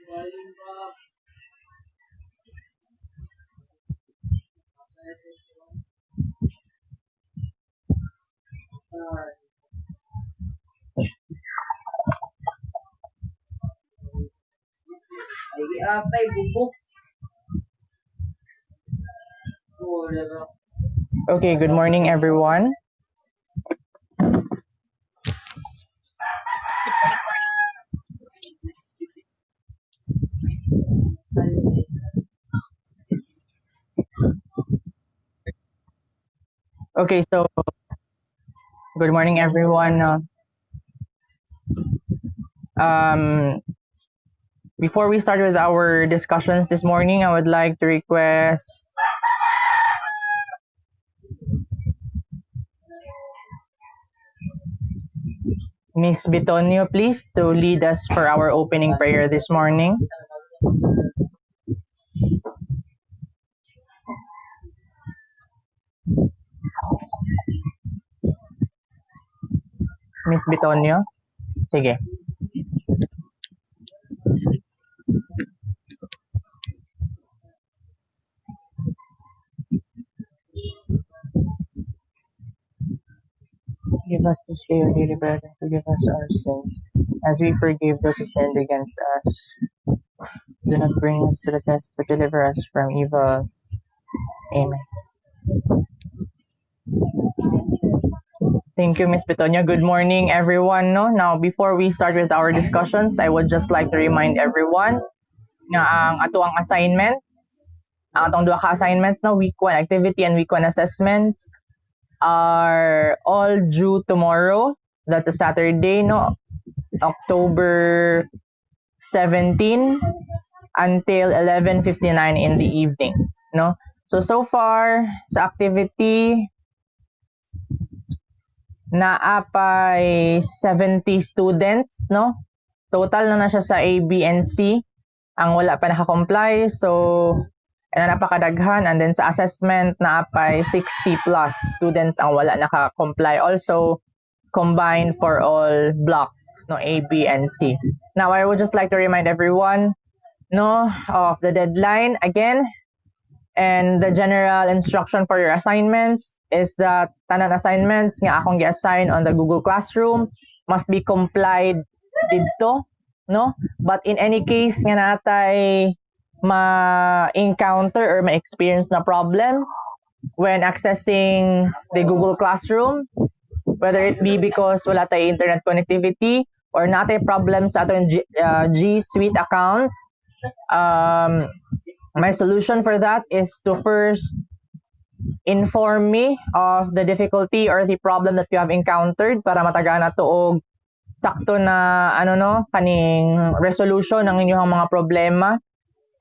Okay, good morning, everyone. Okay, so good morning, everyone. Um, Before we start with our discussions this morning, I would like to request Miss Bitonio, please, to lead us for our opening prayer this morning. Miss Bitonio, sige. Give us this day our daily bread and forgive us our sins, as we forgive those who sinned against us. Do not bring us to the test, but deliver us from evil. Amen. Thank you, Ms. Petonia. Good morning, everyone. No? Now, before we start with our discussions, I would just like to remind everyone na ang atuang assignments, ang atong duha ka assignments, no, week 1 activity and week 1 assessments are all due tomorrow. That's a Saturday, no, October 17 until 11:59 in the evening, no. So far sa activity, naapay 70 students, no? Total na siya sa A, B, and C. Ang wala pa naka-comply, so napakadaghan. And then sa assessment, naapay 60 plus students ang wala naka-comply. Also, combined for all blocks, no, A, B, and C. Now, I would just like to remind everyone, no, of the deadline again. And the general instruction for your assignments is that tanan assignments nga akong gi-assign on the Google Classroom must be complied didto, no? But in any case nga natay ma-encounter or ma-experience na problems when accessing the Google Classroom, whether it be because wala tay internet connectivity or natay problems sa atong G Suite accounts, my solution for that is to first inform me of the difficulty or the problem that you have encountered para matagaan na to og sakto na kaning resolution ng inyong mga problema.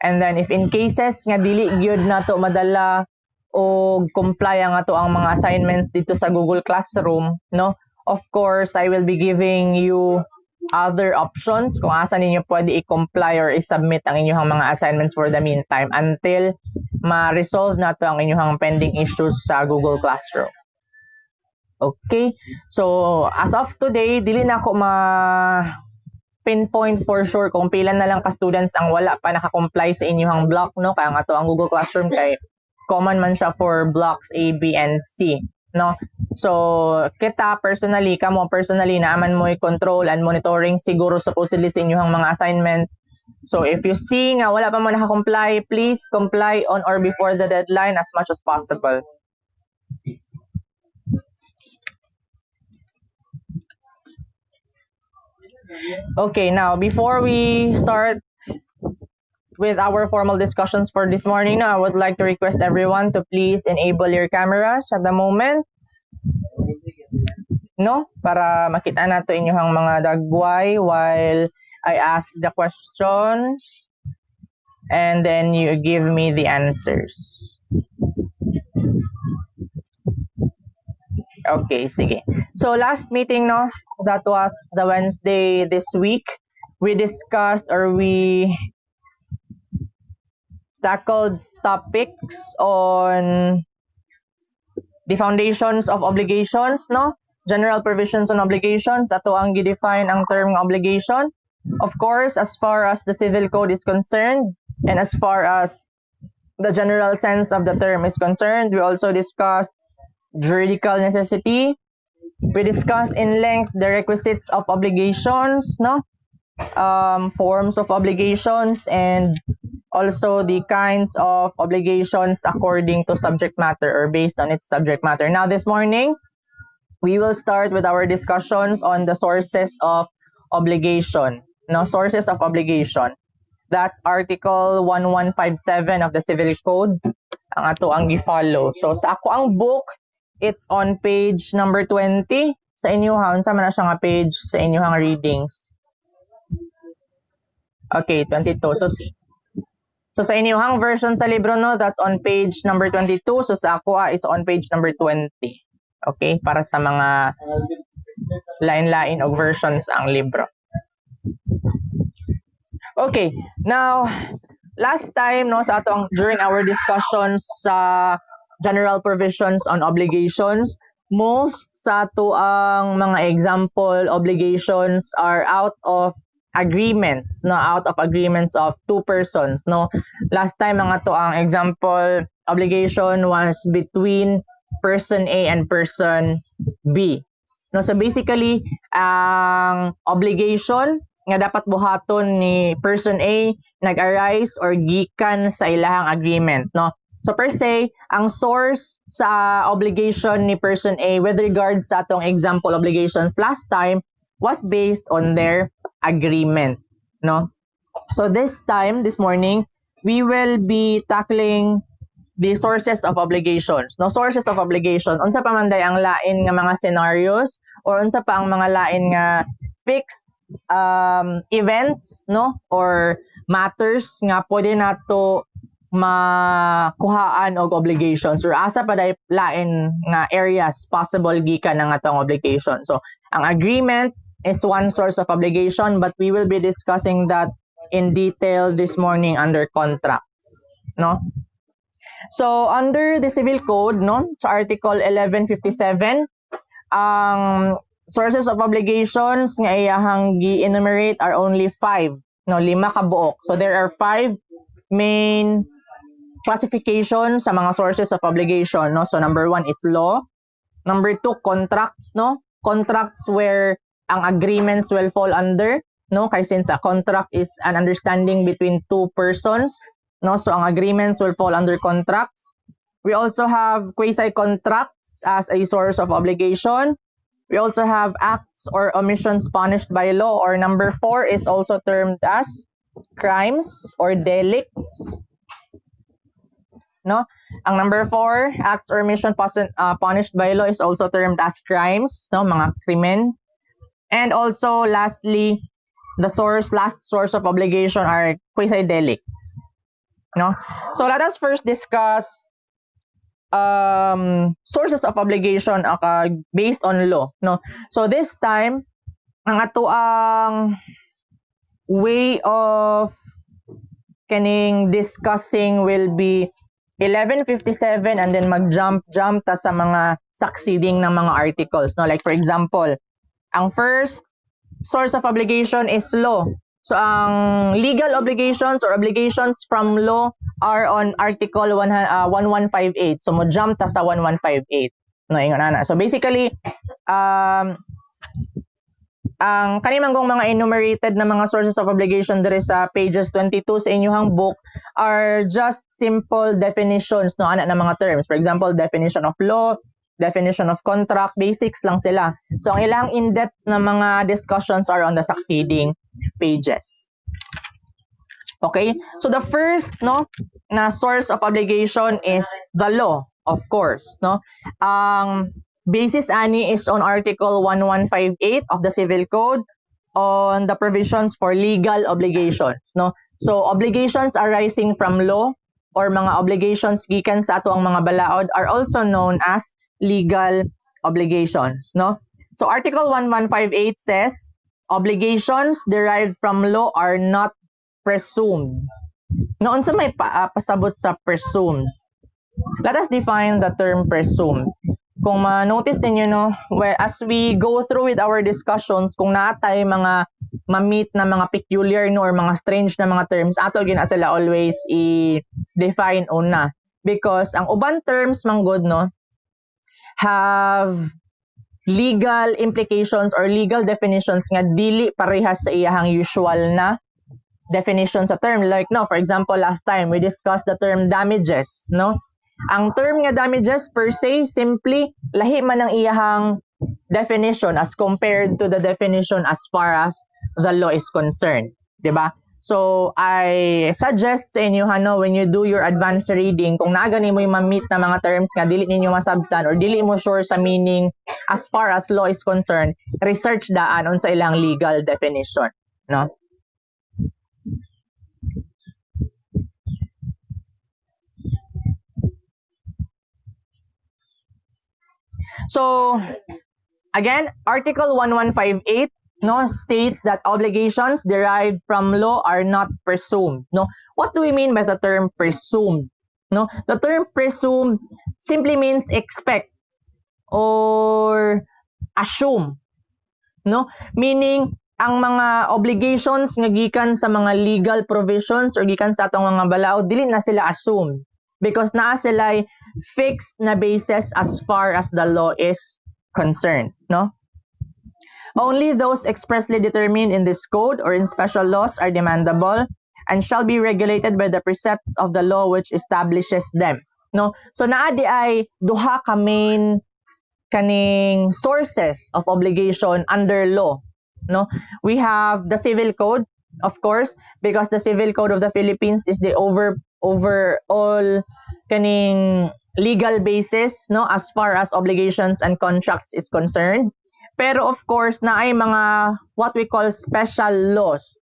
And then if in cases nga dili gyud nato madala og comply nga to ang mga assignments dito sa Google Classroom, no, of course I will be giving you other options kung asa ninyo pwede i-comply or i-submit ang inyong mga assignments for the meantime until ma-resolve na to ang inyong pending issues sa Google Classroom. Okay? So, as of today, dili na ako pinpoint for sure kung pila na lang ka students ang wala pa naka-comply sa inyong block, no? Kaya nga to ang Google Classroom kay common man siya for blocks A, B, and C, no? So, kita personally, kamo personally, naaman mo i-control and monitoring siguro supposedly sa inyong mga assignments. So, if you see nga wala pa mo naka-comply, please comply on or before the deadline as much as possible. Okay, now, before we start with our formal discussions for this morning, I would like to request everyone to please enable your cameras at the moment, no, para makita nato inyong mga dagway while I ask the questions and then you give me the answers. Okay, sige. So last meeting, no, that was the Wednesday this week. We discussed or we tackled topics on the foundations of obligations, no? General provisions on obligations. Ato ang gi-define ang term ng obligation. Of course, as far as the civil code is concerned, and as far as the general sense of the term is concerned, we also discussed juridical necessity. We discussed in length the requisites of obligations, no? Forms of obligations, and also the kinds of obligations according to subject matter or based on its subject matter. Now, this morning, we will start with our discussions on the sources of obligation. No, sources of obligation. That's Article 1157 of the Civil Code. Ang ato ang gi-follow. So, sa ako ang book, it's on page number 20. Sa inyo ha, unsa man na siya nga page sa inyong readings? Okay, 22. So sa inyong version sa libro, no, that's on page number 22. So sa ako is on page number 20. Okay, para sa mga lain-lain og versions ang libro. Okay, now last time, no, sa atong during our discussions sa general provisions on obligations, most sa ato ang mga example obligations are out of agreements, no, out of agreements of two persons, no. Last time ang ato ang example obligation was between person A and person B. No, so basically ang obligation nga dapat buhaton ni person A nag-arise or gikan sa ilahang agreement, no. So per se, ang source sa obligation ni person A with regards sa atong example obligations last time was based on their agreement, no. So this morning, we will be tackling the sources of obligations. No, sources of obligation. Unsa pa man day ang lain nga mga scenarios or unsa pa ang mga lain nga fixed events, no, or matters nga pwede nato makuhaan og obligations or asa pa day lain nga areas possible gikan ng atong obligation. So ang agreement is one source of obligation, but we will be discussing that in detail this morning under contracts, no. So under the Civil Code, no, sa Article 1157, ang sources of obligations nga iyahang gi-enumerate are only 5, no, 5 ka buok. So there are 5 main classifications sa mga sources of obligation, no. So number 1 is law. Number 2, contracts, no. Contracts where ang agreements will fall under, no, kay since a contract is an understanding between two persons, no, so ang agreements will fall under contracts. We also have quasi-contracts as a source of obligation. We also have acts or omissions punished by law, or number 4 is also termed as crimes or delicts, no. Ang number 4, acts or omission punished by law, is also termed as crimes, no, mga krimen. And also, lastly, the last source of obligation are quasi-delicts, no. So let us first discuss sources of obligation based on law, no. So this time, ang ato ang way of discussing will be 1157 and then mag-jump ta sa mga succeeding na mga articles, no. Like for example, ang first source of obligation is law. So ang legal obligations or obligations from law are on Article 1158. So mo jump ta sa 1158. No, ingon ana. So basically ang kanimang mga enumerated na mga sources of obligation dere sa pages 22 sa inyong book are just simple definitions, no, ana na mga terms. For example, definition of law, definition of contract, basics lang sila. So ang ilang in-depth na mga discussions are on the succeeding pages. Okay? So the first, no, na source of obligation is the law, of course, no. Ang basis ani is on Article 1158 of the Civil Code on the provisions for legal obligations, no. So obligations arising from law or mga obligations gikan sa ato ang mga balaod are also known as legal obligations, no. So Article 1158 says obligations derived from law are not presumed. Noon sa may pasabot sa presumed. Let us define the term presumed. kung ma-notice ninyo, no, as we go through with our discussions, kung naatay mga ma-meet na mga peculiar, no, or mga strange na mga terms, ato gina sila always i-define una. Because ang uban terms, manggod, no, have legal implications or legal definitions nga dili parehas sa iyahang usual na definition sa term. Like, no, for example, last time we discussed the term damages, no? Ang term nga damages per se, simply lahi man ang iyahang definition as compared to the definition as far as the law is concerned, di ba? So I suggest sa inyo, no, when you do your advanced reading, kung naagani mo yung ma-meet na mga terms nga dili ninyo masabtan or dili mo sure sa meaning as far as law is concerned, research daan on sa ilang legal definition, no? So, again, Article 1158, no, states that obligations derived from law are not presumed. No, what do we mean by the term presumed? No, the term presumed simply means expect or assume. No, meaning ang mga obligations nga gikan sa mga legal provisions or gikan sa atong mga balaod, dili na sila assume because naa sila fixed na basis as far as the law is concerned, no? Only those expressly determined in this code or in special laws are demandable and shall be regulated by the precepts of the law which establishes them, no? So naa di ay duha ka main kaning sources of obligation under law, no? We have the civil code, of course, because the civil code of the Philippines is the overall kaning legal basis, no, as far as obligations and contracts is concerned. Pero of course na ay mga what we call special laws,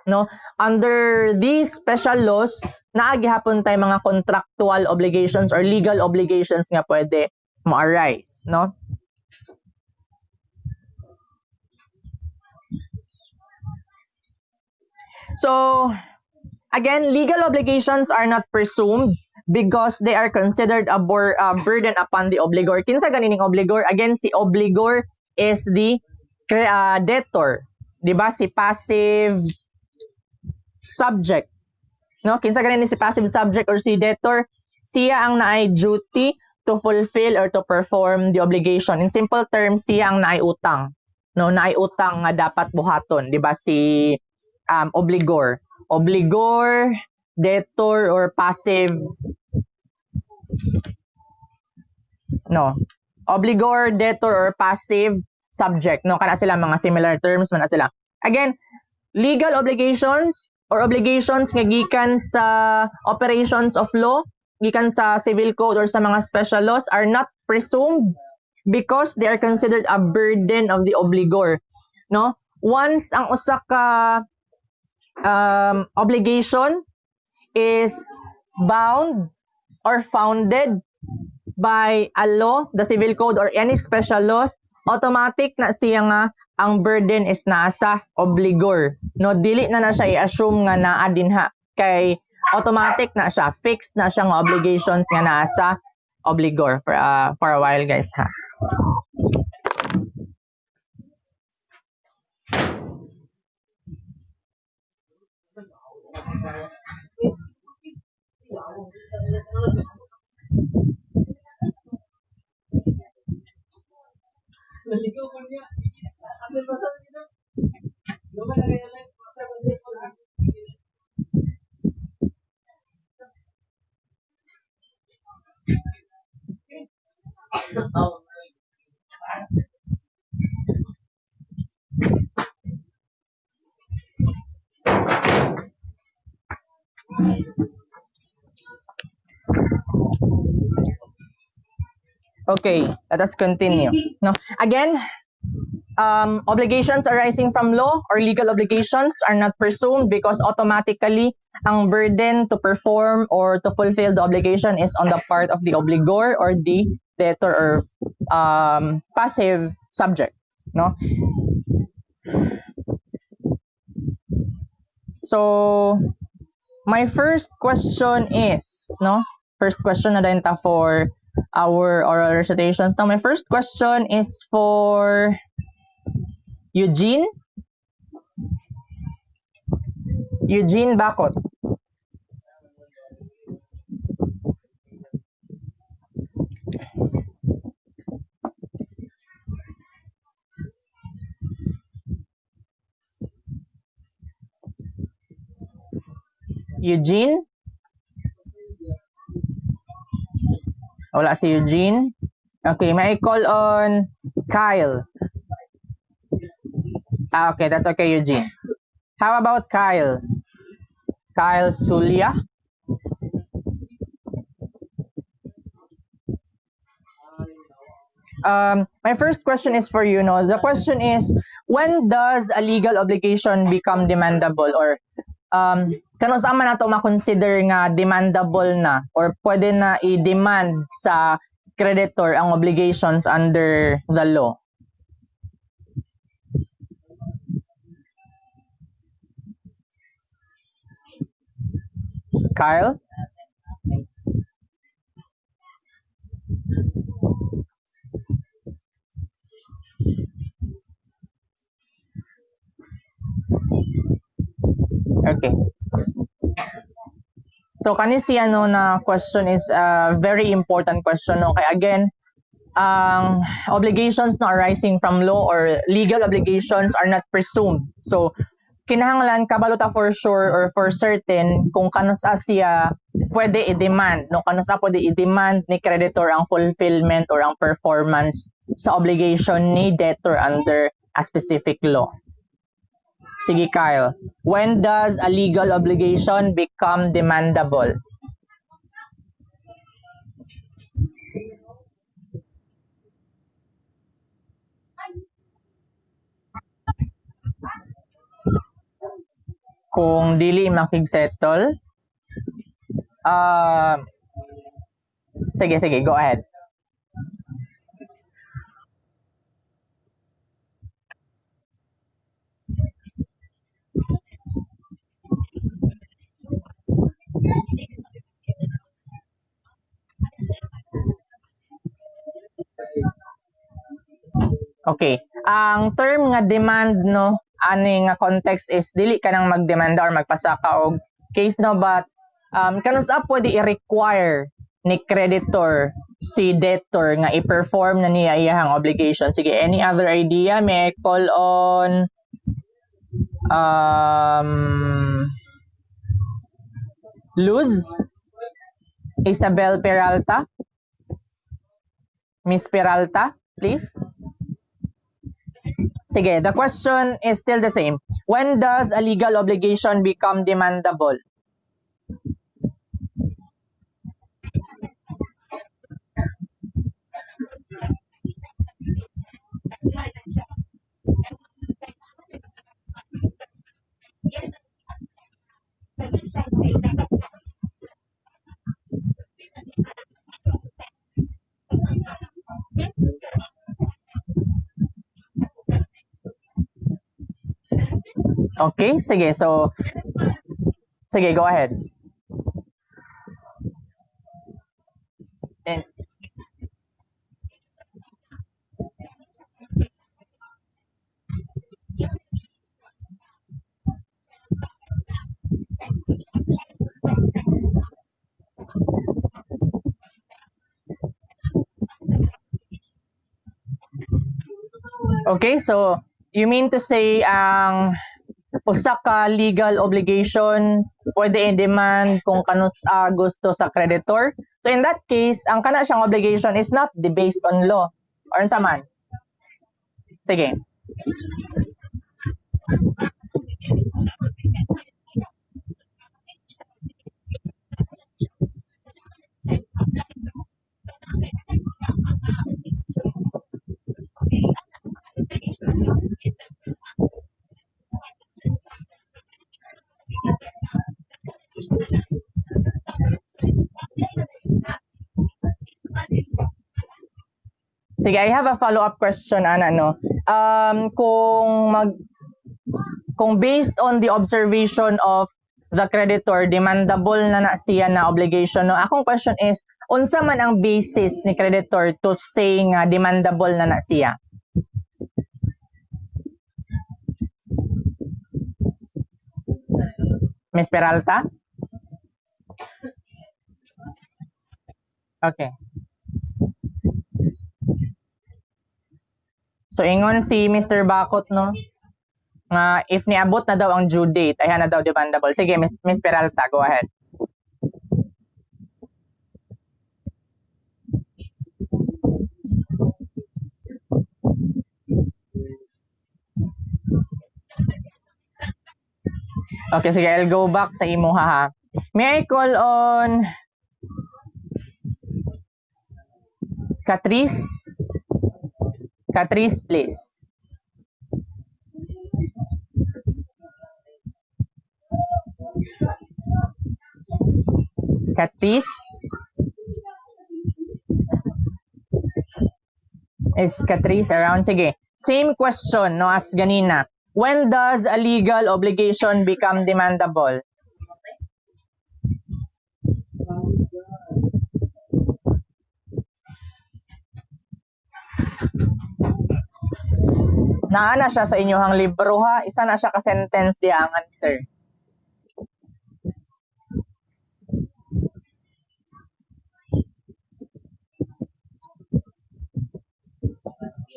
no? Under these special laws naa gihapon tay mga contractual obligations or legal obligations nga pwede ma-arise, no? So again, legal obligations are not presumed because they are considered a burden upon the obligor. Kinsa ganining obligor? Again, si obligor is the debtor, di ba? Si passive subject, no? Kinsa ganining si passive subject or si debtor? Siya ang naay duty to fulfill or to perform the obligation. In simple terms, siya ang naay utang, no? Naay utang nga dapat buhaton, di ba? Si obligor. Obligor, debtor, or passive, no, obligor, debtor, or passive subject, no, kana sila mga similar terms man na sila. Again, legal obligations or obligations nga gikan sa operations of law, gikan sa civil code or sa mga special laws are not presumed because they are considered a burden of the obligor, no? Once ang usa ka obligation is bound or founded by a law, the civil code, or any special laws, automatic na siya nga ang burden is nasa obligor, no? Dili na siya i-assume nga naa dinha kay automatic na siya, fixed na siya nga obligations nga nasa obligor for a while, guys, ha. Okay, let us continue. No, again, obligations arising from law or legal obligations are not presumed because automatically ang burden to perform or to fulfill the obligation is on the part of the obligor or the debtor or passive subject, no? So my first question is, no? First question na din ta for our oral recitations. Now, my first question is for Eugene. Eugene Bakot. Eugene? Wala si Eugene. Okay, may I call on Kyle? Okay, that's okay, Eugene. How about Kyle? Kyle Sulia? My first question is for you. No, the question is, when does a legal obligation become demandable, or kano sa man nato ma-consider nga demandable na or pwede na i-demand sa creditor ang obligations under the law? Kyle? Okay. So kani si ano na question is a very important question, no? Kaya again, ang obligations na arising from law or legal obligations are not presumed. So kinahanglan kabalo ta for sure or for certain kung kano sa siya pwede i-demand, no? Kano sa pwede i-demand ni creditor ang fulfillment or ang performance sa obligation ni debtor under a specific law. Sige, Kyle. When does a legal obligation become demandable? Kung dili makig-settle, sige, go ahead. Okay. Ang term nga demand, no, ani nga context is dili ka nang magdemanda or magpasaka og case, no, but kano sa pwede i-require ni creditor si debtor nga i-perform na niya iyang obligation. Sige, any other idea? May I call on Luz? Isabel Peralta? Miss Peralta, please. Sige, the question is still the same. When does a legal obligation become demandable? Okay, sige. So, sige, go ahead. And, okay, so you mean to say ang usa ka legal obligation pwede i-demand kung kanus gusto sa creditor. So in that case, ang kana siyang obligation is not based on law. Or unsa man? Sige. Sige, I have a follow-up question, Ana, no? Kung based on the observation of the creditor demandable na siya na obligation, no? Akong question is, unsa man ang basis ni creditor to say nga demandable na siya? Ms. Peralta? Okay. So ingon si Mr. Bakot, no, nga if niabot na daw ang due date, ay na daw demandable. Sige, Ms. Peralta, go ahead. Okay, sige, I'll go back sa imo ha. May I call on Catrice? Catrice, please. Catrice? Is Catrice around? Sige. Same question, no, as ganina. When does a legal obligation become demandable? Naa na siya sa inyohang libro ha. Isa na siya ka sentence di ang answer.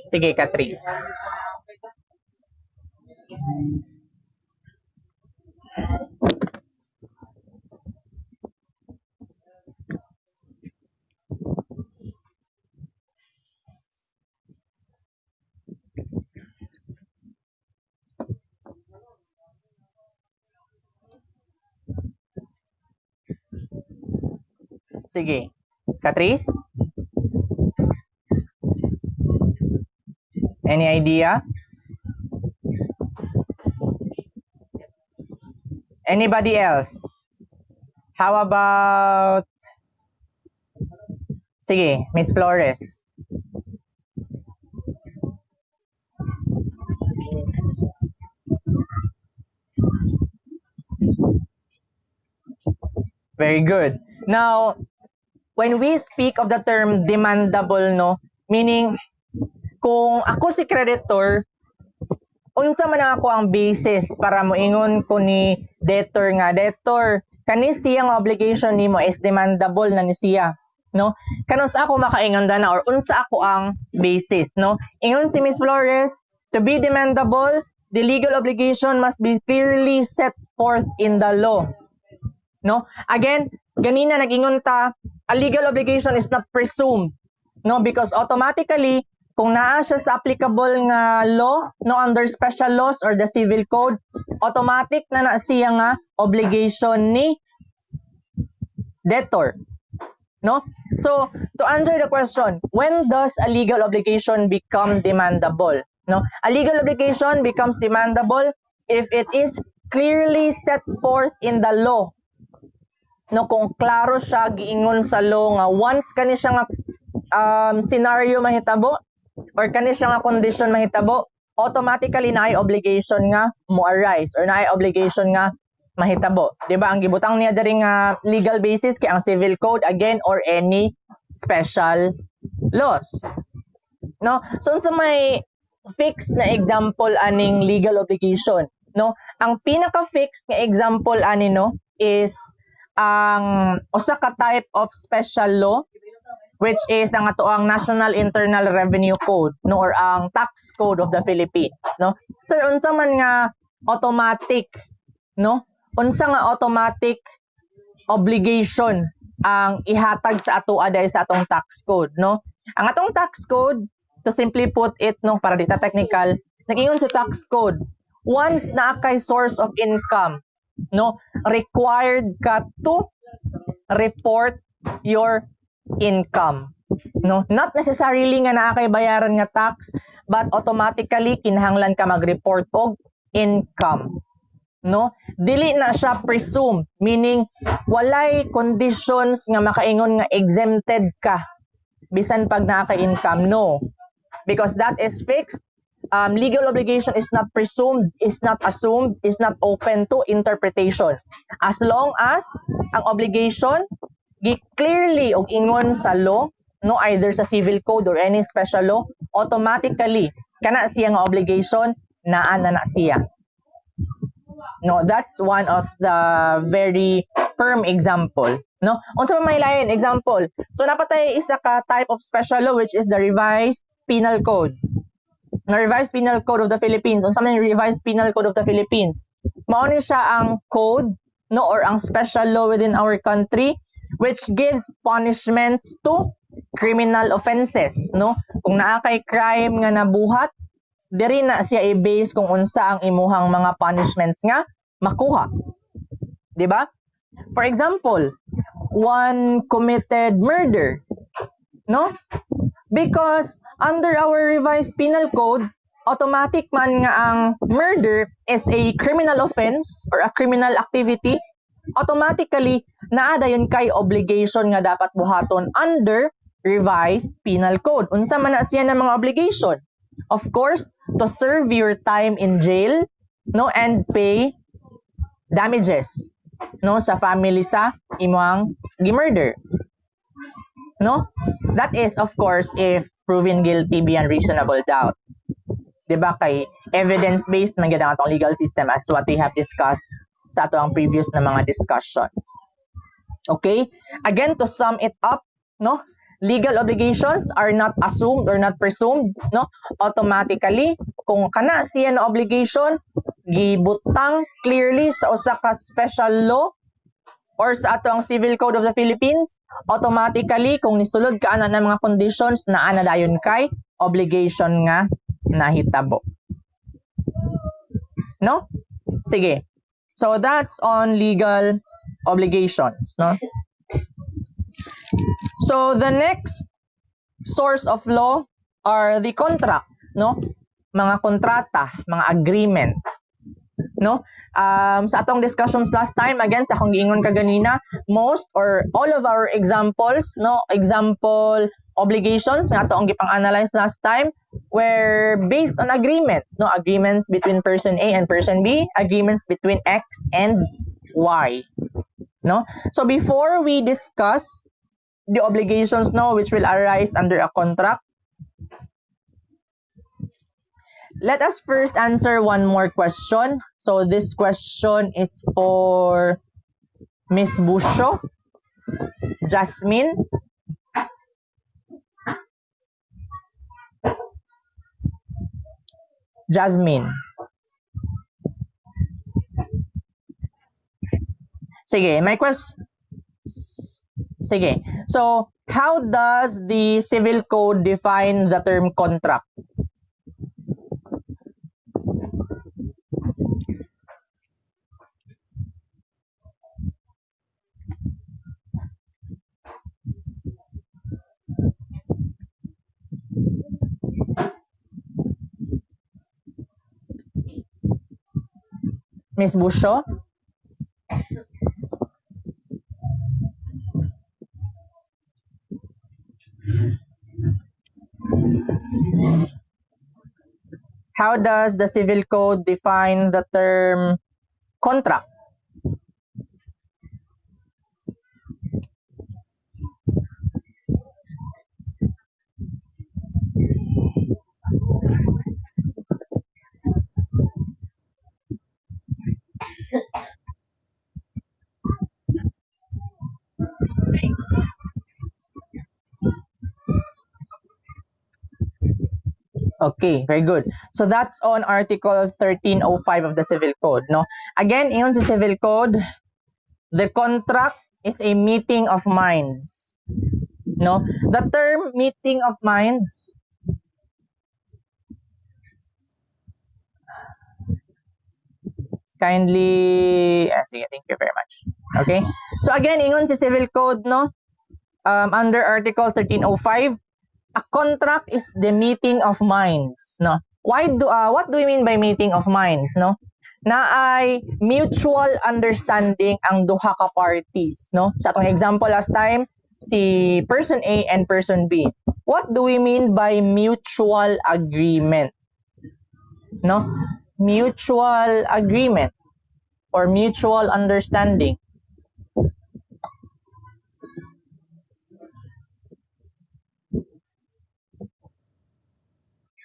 Sige, Catrice. Sige. Catrice? Any idea? Anybody else? How about... Sige, Miss Flores. Very good. Now, when we speak of the term demandable, no, meaning kung ako si creditor, unsa man ako ang basis para moingon ko ni debtor nga, debtor, kani siyang obligation nimo is demandable na ni siya, no? Kanus ako makaingon na or unsa ako ang basis, no? Ingon si Ms. Flores, to be demandable, the legal obligation must be clearly set forth in the law. No? Again, ganina nag-ingon ta, a legal obligation is not presumed, no, because automatically kung naa siya sa applicable nga law, no, under special laws or the civil code, automatic na siya nga obligation ni debtor, no? So to answer the question, when does a legal obligation become demandable? No, a legal obligation becomes demandable if it is clearly set forth in the law. No, kung klaro siya giingon sa law nga once kani siya nga scenario mahitabo or kani siya nga condition mahitabo, automatically naay obligation nga mo arise or naay obligation nga mahitabo. Diba? Ang gibutang niya diri nga legal basis kay ang civil code again or any special laws. No? So unsa may fixed na example aning legal obligation, no? Ang pinaka-fixed nga example ani, no, is ang usa ka type of special law which is ang atoang National Internal Revenue Code, no, or ang Tax Code of the Philippines, no. So unsa man nga automatic, no, unsa nga automatic obligation ang ihatag sa atoa dahil sa atong tax code, no. Ang atong tax code, to simply put it, no, para dita technical, nag-ingon sa tax code, once na kay source of income, no, required ka to report your income, no, not necessarily nga naa kay bayaran nga tax, but automatically kinahanglan ka mag-report og income, no. Dili na siya presume, meaning walay conditions nga makaingon nga exempted ka bisan pag naa kay income, no, because that is fixed legal obligation is not presumed, is not assumed, is not open to interpretation. As long as ang obligation clearly og ingon sa law, no, either sa civil code or any special law, automatically kana siya nga obligation naa na siya. No, that's one of the very firm example. No, unsa pa may lain example? So napatay isa ka type of special law which is the revised penal code. The revised penal code of the Philippines. Unsa man yung revised penal code of the Philippines? Mao ni siya ang code, no, or ang special law within our country which gives punishments to criminal offenses, no? Kung naa kay crime nga nabuhat, diri na siya i-base kung unsa ang imuhang mga punishments nga makuha. Di ba? For example, one committed murder, no? Because under our revised penal code, automatic man nga ang murder is a criminal offense or a criminal activity, automatically naa dayon kay obligation nga dapat buhaton under revised penal code. Unsa man na siya ng mga obligation? Of course, to serve your time in jail, no, and pay damages, no, sa family sa imong gi-murder. No? That is, of course, if proven guilty beyond reasonable doubt. Diba? Kay evidence-based man gyud ang atong legal system as what we have discussed sa ato ang previous na mga discussions. Okay? Again, to sum it up, no? Legal obligations are not assumed or not presumed, no? Automatically, kung kana siya na obligation, gibutang clearly sa usa ka special law or sa ato ang Civil Code of the Philippines, automatically, kung nisulod ka na ng mga conditions na dayon kay obligation nga nahitabo. No? Sige. So that's on legal obligations, no? So the next source of law are the contracts, no? Mga kontrata, mga agreement, no? Sa atong discussions last time, again, sa akong giingon kaganina, most or all of our examples, no, example obligations nga ato ang gipang-analyze last time were based on agreements, no, agreements between person A and person B, agreements between X and Y, no. So before we discuss the obligations, no, which will arise under a contract, let us first answer one more question. So this question is for Miss Busho, Jasmine. Jasmine. Sige, my question. Sige. So, how does the Civil Code define the term contract? Miss Busho? How does the Civil Code define the term contract? Okay, very good. So that's on Article 1305 of the Civil Code, no? Again, in the Civil Code, the contract is a meeting of minds, no? The term meeting of minds kindly, sige, thank you very much. Okay? So again, ingon sa Civil Code, no? Under Article 1305, a contract is the meeting of minds, no? What do we mean by meeting of minds, no? Na ay mutual understanding ang duha ka parties, no? Sa atong example last time, si person A and person B. What do we mean by mutual agreement? no? Mutual agreement or mutual understanding.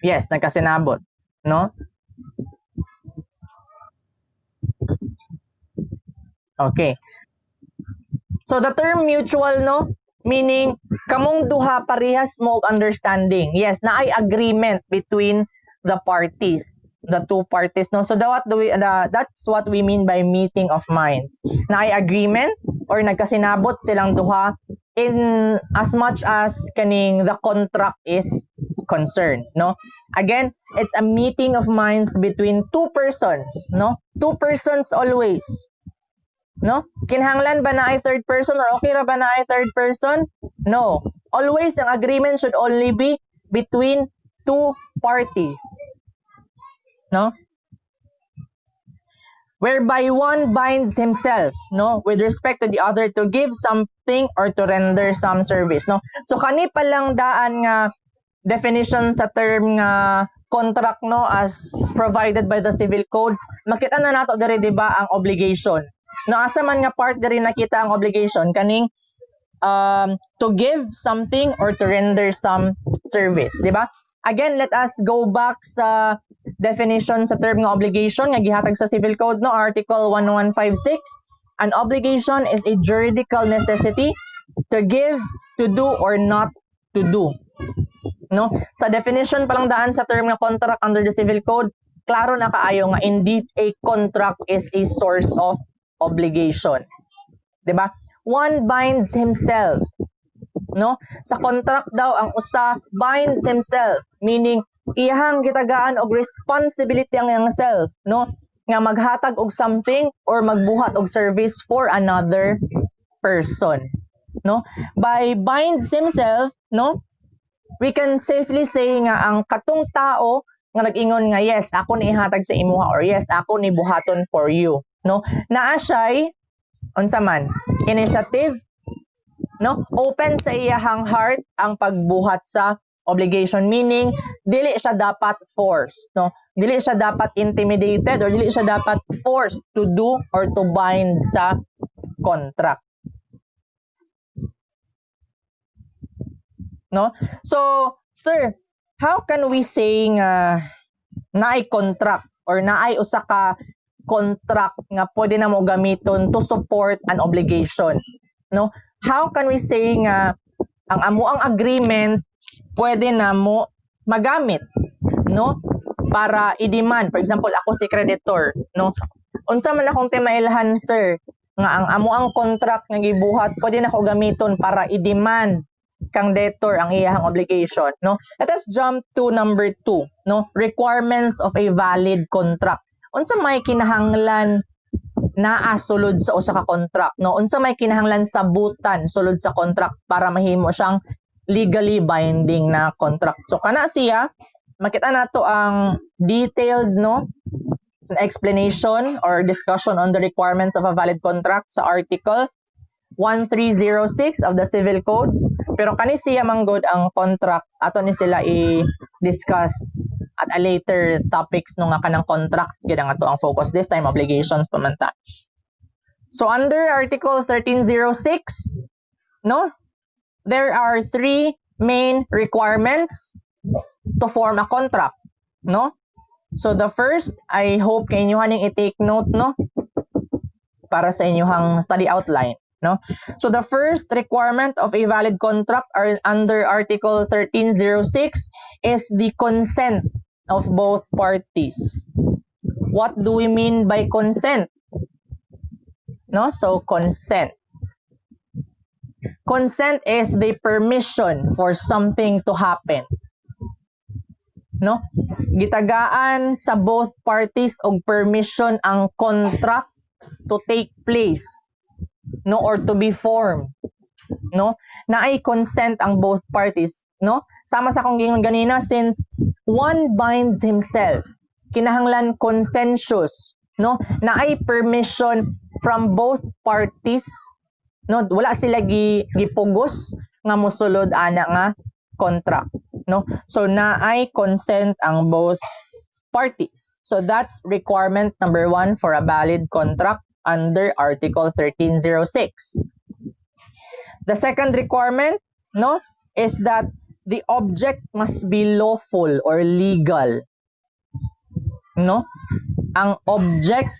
Yes, nagkasinabot, no? Okay. So the term mutual, no, meaning kamong duha parehas mo og understanding. Yes, naay agreement between the parties, the two parties, no. So that's what we mean by meeting of minds. Naay agreement or nagkasinabot silang duha in as much as kaning the contract is concerned, no. Again, it's a meeting of minds between two persons, no. Two persons always. No? Kinahanglan ba na ay third person or okay ra ba na ay third person? No. Always, ang agreement should only be between two parties. No? Whereby one binds himself, no, with respect to the other to give something or to render some service, no. So kani pa lang daan nga definition sa term nga contract, no, as provided by the civil code, makita na nato diri, di ba, ang obligation. No, asa man nga part diri nakita ang obligation kaning to give something or to render some service, di ba? Again, let us go back sa definition sa term nga obligation nga gihatag sa civil code, no, article 1156. An obligation is a juridical necessity to give, to do, or not to do. No, sa definition pa lang daan sa term nga contract under the civil code, klaro na kaayo nga indeed a contract is a source of obligation. 'Di ba? One binds himself, no? Sa contract daw ang usa binds himself, meaning iyang gitagaan og responsibility ang iyang self, no? Nga maghatag og something or magbuhat og service for another person, no? By binds himself, no? We can safely say nga ang katong tao nga nag-ingon nga yes, ako ni ihatag sa imuha or yes, ako ni buhaton for you, no, naa siya'y unsa man initiative, no, open sa iyahang heart ang pagbuhat sa obligation, meaning dili siya dapat forced, no, dili siya dapat intimidated or dili siya dapat forced to do or to bind sa contract, no. So sir, how can we say nga naay contract or naay usa ka contract nga pwede na mo gamiton to support an obligation, no? How can we say nga ang amuang agreement pwede na mo magamit, no, para i-demand, for example ako si creditor, no, unsa man akong timailhan sir nga ang amuang contract nga gibuhat pwede na ko gamiton para i-demand kang debtor ang iyahang obligation, no. Let us jump to number 2, no, requirements of a valid contract. Unsa may kinahanglan naa sulod sa usa ka contract, no, unsa may kinahanglan sabutan sulod sa contract para mahimo siyang legally binding na contract. So kana siya, makita nato ang detailed, no, explanation or discussion on the requirements of a valid contract sa article 1306 of the Civil Code. Pero kani siya manggod ang contracts ato ni sila i-discuss at a later topics nung nga kanang contracts gid ang ato ang focus this time, obligations pamanta. So under article 1306, no, there are 3 main requirements to form a contract, no. So the first, I hope kay inyo haning i-take note, no, para sa inyong study outline, no. So the first requirement of a valid contract are under article 1306 is the consent of both parties. What do we mean by consent? No, so consent. Consent is the permission for something to happen. No? Gitagaan sa both parties og permission ang contract to take place, no, or to be formed, no, naay consent ang both parties, no. Sama sa akong gingon ganina, since one binds himself, kinahanglan consensus, no, naay permission from both parties, no, wala sila gipugos nga mosulod ana nga contract, no. So naay consent ang both parties. So that's requirement number 1 for a valid contract under Article 1306. The second requirement, no, is that the object must be lawful or legal. No? Ang object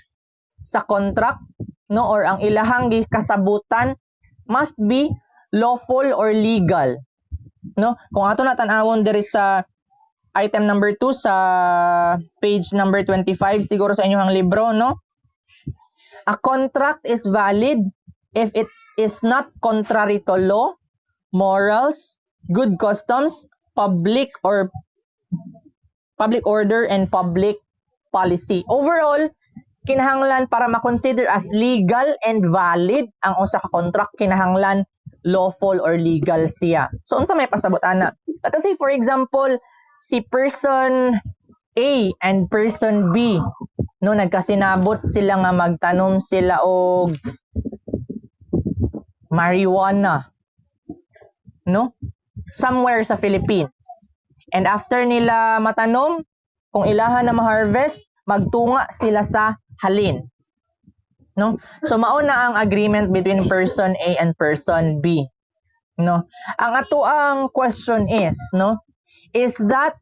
sa contract, no, or ang ilahang kasabutan must be lawful or legal. No? Kung ato natanawon diri sa item number 2 sa page number 25 siguro sa inyong libro, no? A contract is valid if it is not contrary to law, morals, good customs, public order and public policy. Overall, kinahanglan para ma-consider as legal and valid ang usa ka contract, kinahanglan lawful or legal siya. So unsa may pasabot ana? Let us say for example, si person A and person B, no, nagkasinabot sila nga magtanom sila og marijuana, no, somewhere sa Philippines. And after nila matanom, kung ilahan na ma-harvest, magtunga sila sa halin. No? So mao na ang agreement between person A and person B. No? Ang atoang question is, no, is that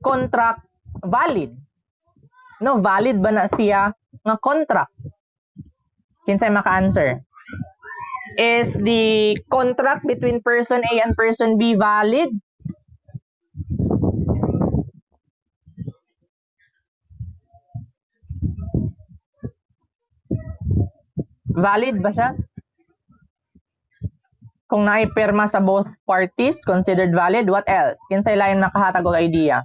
contract valid? No, valid ba na siya nga contract? Kinsay maka-answer? Is the contract between person A and person B valid? Valid ba siya? Kung naipirma sa both parties, considered valid. What else? Kinsay lain makahatag og idea?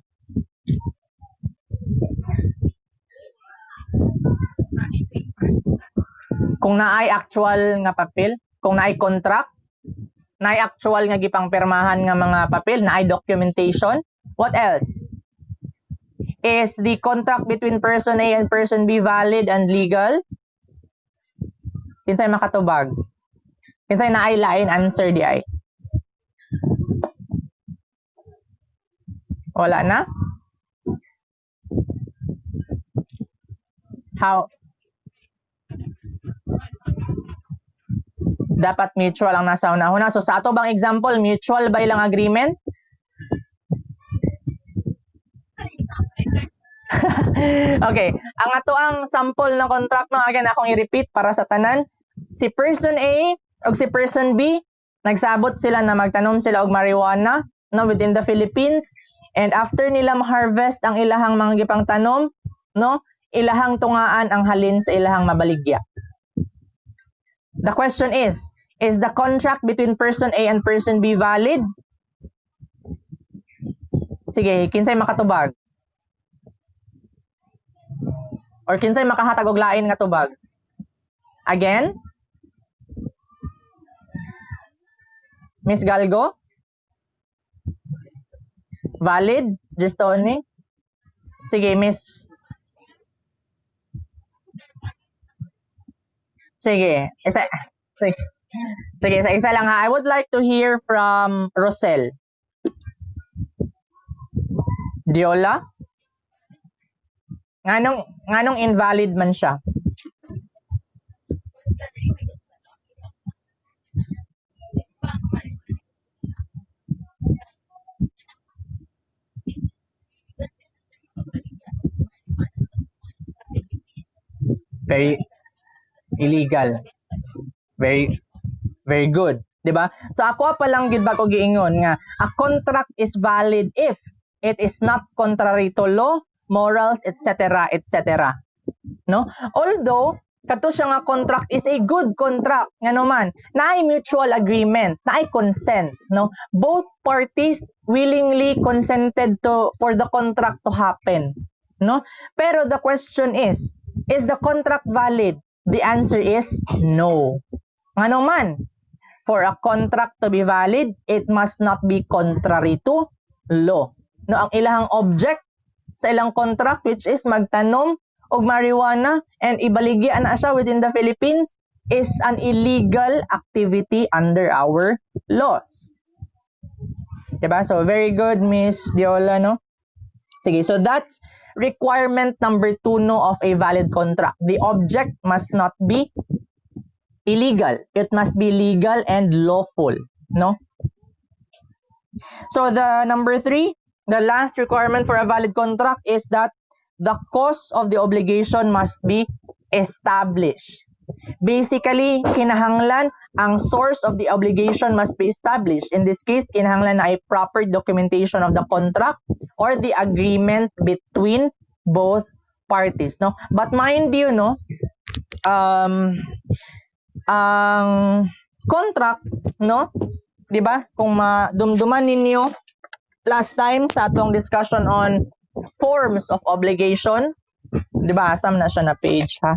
Kung naay actual nga papel, kung naay contract, naay actual nga gipang pirmahan nga mga papel, naay documentation. What else? Is the contract between person A and person B valid and legal? Kinsay makatubag? Kinsay naay lain answer di ay? Wala na? How? Dapat mutual ang nasa una-una. So sa ato bang example, mutual ba ilang agreement? Okay, ang ato ang sample ng contract, no, again akong i-repeat para sa tanan. Si person A o si person B, nagsabot sila na magtanom sila og marijuana, no, within the Philippines, and after nila ma-harvest ang ilahang mga gipang tanom, no, ilahang tungaan ang halin sa ilahang mabaligya. The question is the contract between person A and person B valid? Sige, kinsay makatubag? Or kinsay makahatag og lain nga tubag? Again? Miss Galgo? Valid? Just only? Sige, Miss. Sige, isa lang ha. I would like to hear from Rosel. Diola? Nganong invalid man siya? Very illegal. Very good, 'di ba? So ako pa lang gid ba ko giingon nga a contract is valid if it is not contrary to law, morals, etc., etc. No? Although kato siya nga contract is a good contract ngano man, naay mutual agreement, naay consent, no? Both parties willingly consented for the contract to happen, no? Pero the question is the contract valid? The answer is no. Ngano man, for a contract to be valid, it must not be contrary to law. No, ang ilahang object sa ilang contract, which is magtanom og marijuana and ibaligya na siya within the Philippines, is an illegal activity under our laws. Diba? So very good, Miss Diola, no? Sige, so that's requirement number 2 no of a valid contract. The object must not be illegal. It must be legal and lawful, no? So the number 3, the last requirement for a valid contract is that the cause of the obligation must be established. Basically, kinahanglan ang source of the obligation must be established. In this case, kinahanglan na ay proper documentation of the contract or the agreement between both parties, no? But mind you, no, ang contract, no, 'di ba? Kung madumduman ninyo last time sa atong discussion on forms of obligation, 'di ba? Asam na siya na page, ha?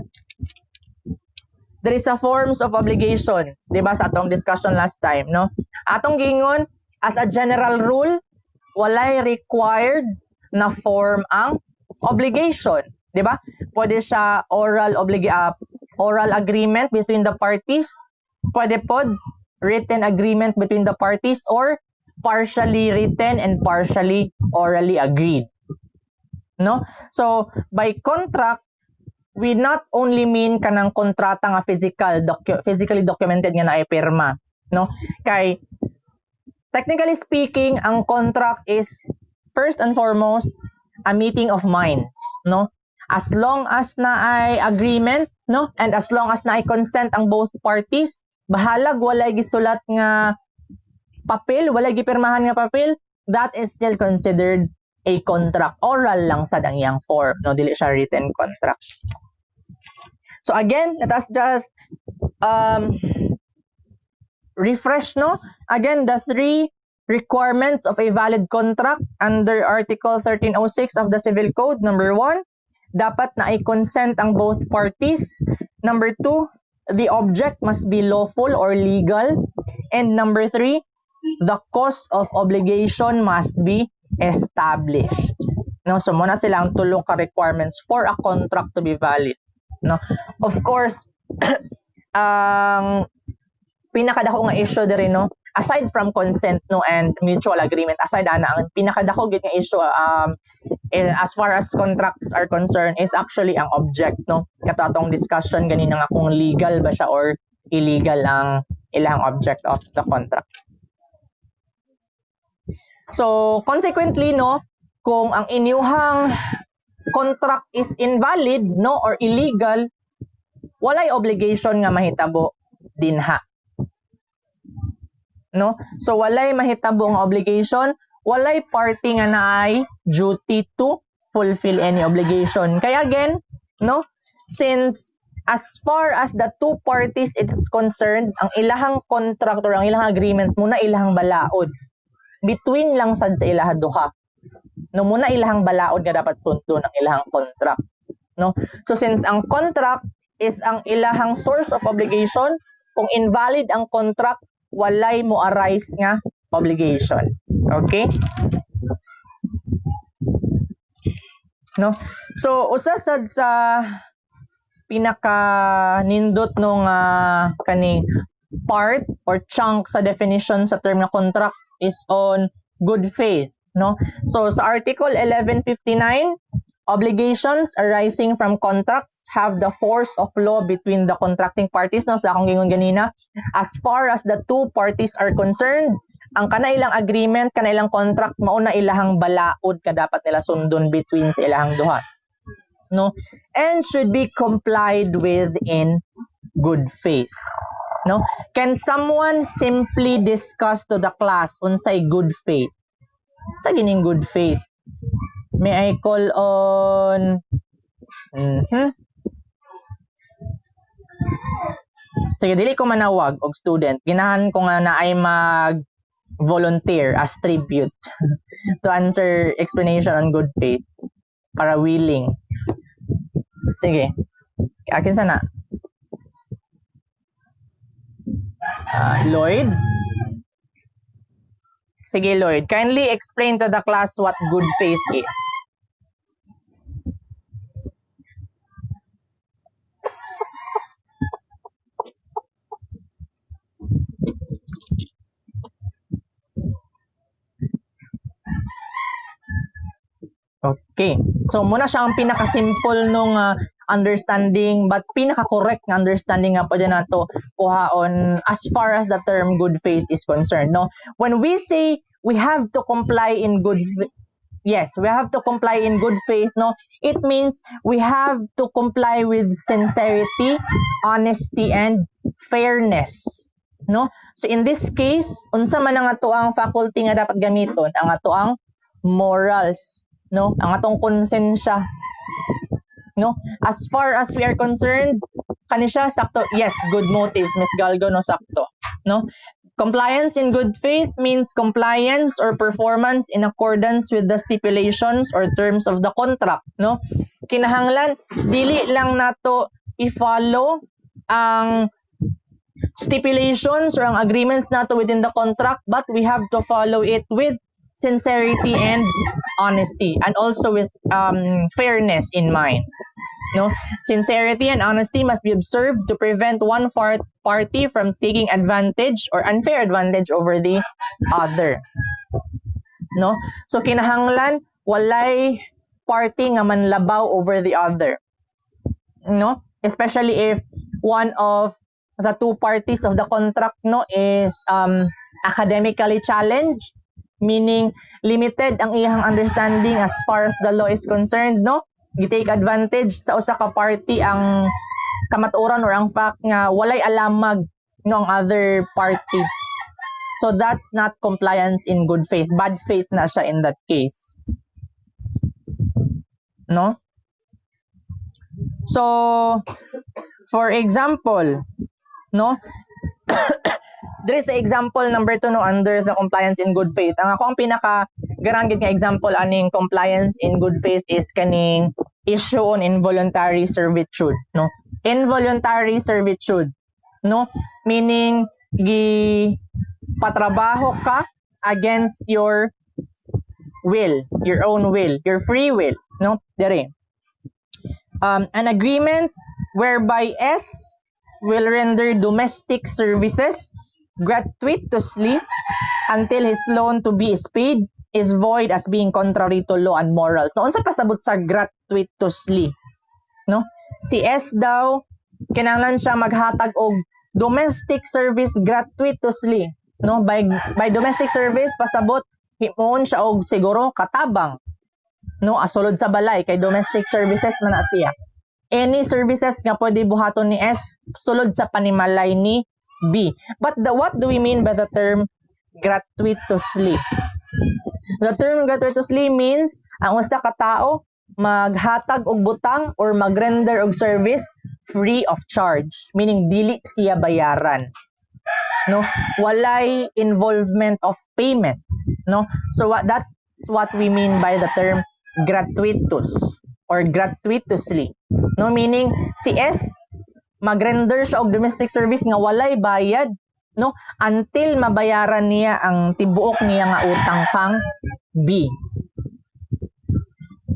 There is a forms of obligation, 'di ba, sa atong discussion last time, no? Atong gingon as a general rule, walay required na form ang obligation, 'di ba? Pwede siya oral agreement between the parties, pwede pod written agreement between the parties, or partially written and partially orally agreed, no? So by contract, we not only mean kanang kontrata nga physically documented nga naay pirma, no? Kay technically speaking, ang contract is first and foremost a meeting of minds, no? As long as naay agreement, no, and as long as naay consent ang both parties, bahalag walay gisulat nga papel, walay gipirmahan nga papel, that is still considered a contract. Oral lang sad ang iyang form, no, dili siya written contract. So again, let us just refresh, no? Again, the 3 requirements of a valid contract under Article 1306 of the Civil Code. Number 1, dapat na i-consent ang both parties. Number 2, the object must be lawful or legal. And number 3, the cause of obligation must be established. No, so muna sila ang tulong ka requirements for a contract to be valid. No, of course, ang pinakadako nga issue diri, no, aside from consent, no, and mutual agreement, aside ana, ang pinakadako gid nga issue as far as contracts are concerned is actually ang object, no. Kato atong discussion ganina nga kung legal ba siya or illegal ang ilang object of the contract. So consequently, no, kung ang inyuhang contract is invalid, no, or illegal, walay obligation nga mahitabo dinha, no? So walay mahitabo nga obligation, walay party nga naay duty to fulfill any obligation. Kaya again, no, since as far as the 2 parties is concerned, ang ilahang contract or ang ilahang agreement muna ilahang balaod, between lang sad sa ilaha duha, no, muna ilahang balaod nga dapat sundon ang ilahang contract, no? So since ang contract is ang ilahang source of obligation, kung invalid ang contract, walay mo arise nga obligation. Okay? No? So usa sad sa pinaka nindot nung kaning part or chunk sa definition sa term na contract is on good faith, no? So sa Article 1159, obligations arising from contracts have the force of law between the contracting parties, no? Sa akong gingon ganina, as far as the 2 parties are concerned, ang kanailang agreement, kanailang contract, mauna ilahang balaod ka dapat nila sundon between sa ilahang duha, no? And should be complied with in good faith, no? Can someone simply discuss to the class unsay good faith? Sa gining good faith? May I call on Sige, dili ko manawag og student. Ginahan ko nga na ay mag-volunteer as tribute to answer explanation on good faith para willing. Sige. Akin sana. Lloyd? Sige, Lloyd. Kindly explain to the class what good faith is. Okay. So muna siya ang pinaka-simple nung understanding but pinaka-correct na understanding nga pwede nato kuhaon as far as the term good faith is concerned, no? When we say we have to comply in good yes, we have to comply in good faith, no? It means we have to comply with sincerity, honesty, and fairness, no? So in this case, unsa man ang ato ang faculty nga dapat gamiton? Ang ato ang morals, no? Ang atong konsensya, no? As far as we are concerned, kani siya sakto. Yes, good motives, Miss Galgo, no, sakto, no? Compliance in good faith means compliance or performance in accordance with the stipulations or terms of the contract, no? Kinahanglan dili lang nato i-follow ang stipulations or ang agreements nato within the contract, but we have to follow it with sincerity and honesty, and also with fairness in mind, no? Sincerity and honesty must be observed to prevent one party from taking advantage or unfair advantage over the other, no? So kinahanglan walay party nga manlabaw over the other, no? Especially if one of the two parties of the contract, no, is academically challenged, meaning limited ang iyang understanding as far as the law is concerned, no? Gitake advantage sa usa ka party ang kamatuoran or ang fact nga walay alamag, no, ang other party. So that's not compliance in good faith. Bad faith na siya in that case, no? So for example, no, there is a example number 2, no, under the compliance in good faith. Ang ako ang pinaka-garanggit nga example aning compliance in good faith is kaning issue on involuntary servitude, no? Involuntary servitude, no? Meaning patrabaho ka against your will, your own will, your free will, no? Dire. An agreement whereby S will render domestic services gratuitously until his loan to be is paid is void as being contrary to law and morals. No, unsa pasabot sa gratuitously, no? Si S daw kinahanglan siya maghatag og domestic service gratuitously, no? By domestic service pasabot himuon siya og siguro katabang, no, asulod sa balay kay domestic services man na siya. Any services nga pwede buhaton ni S sulod sa panimalay ni B. But what do we mean by the term gratuitously? The term gratuitously means ang usa ka tawo maghatag og butang or magrender og service free of charge, meaning dili siya bayaran, no? Walay involvement of payment, no? So that's what we mean by the term gratuitous or gratuitously, no? Meaning si S magrender siya og domestic service nga walay bayad, no, until mabayaran niya ang tibuok niya nga utang kang B,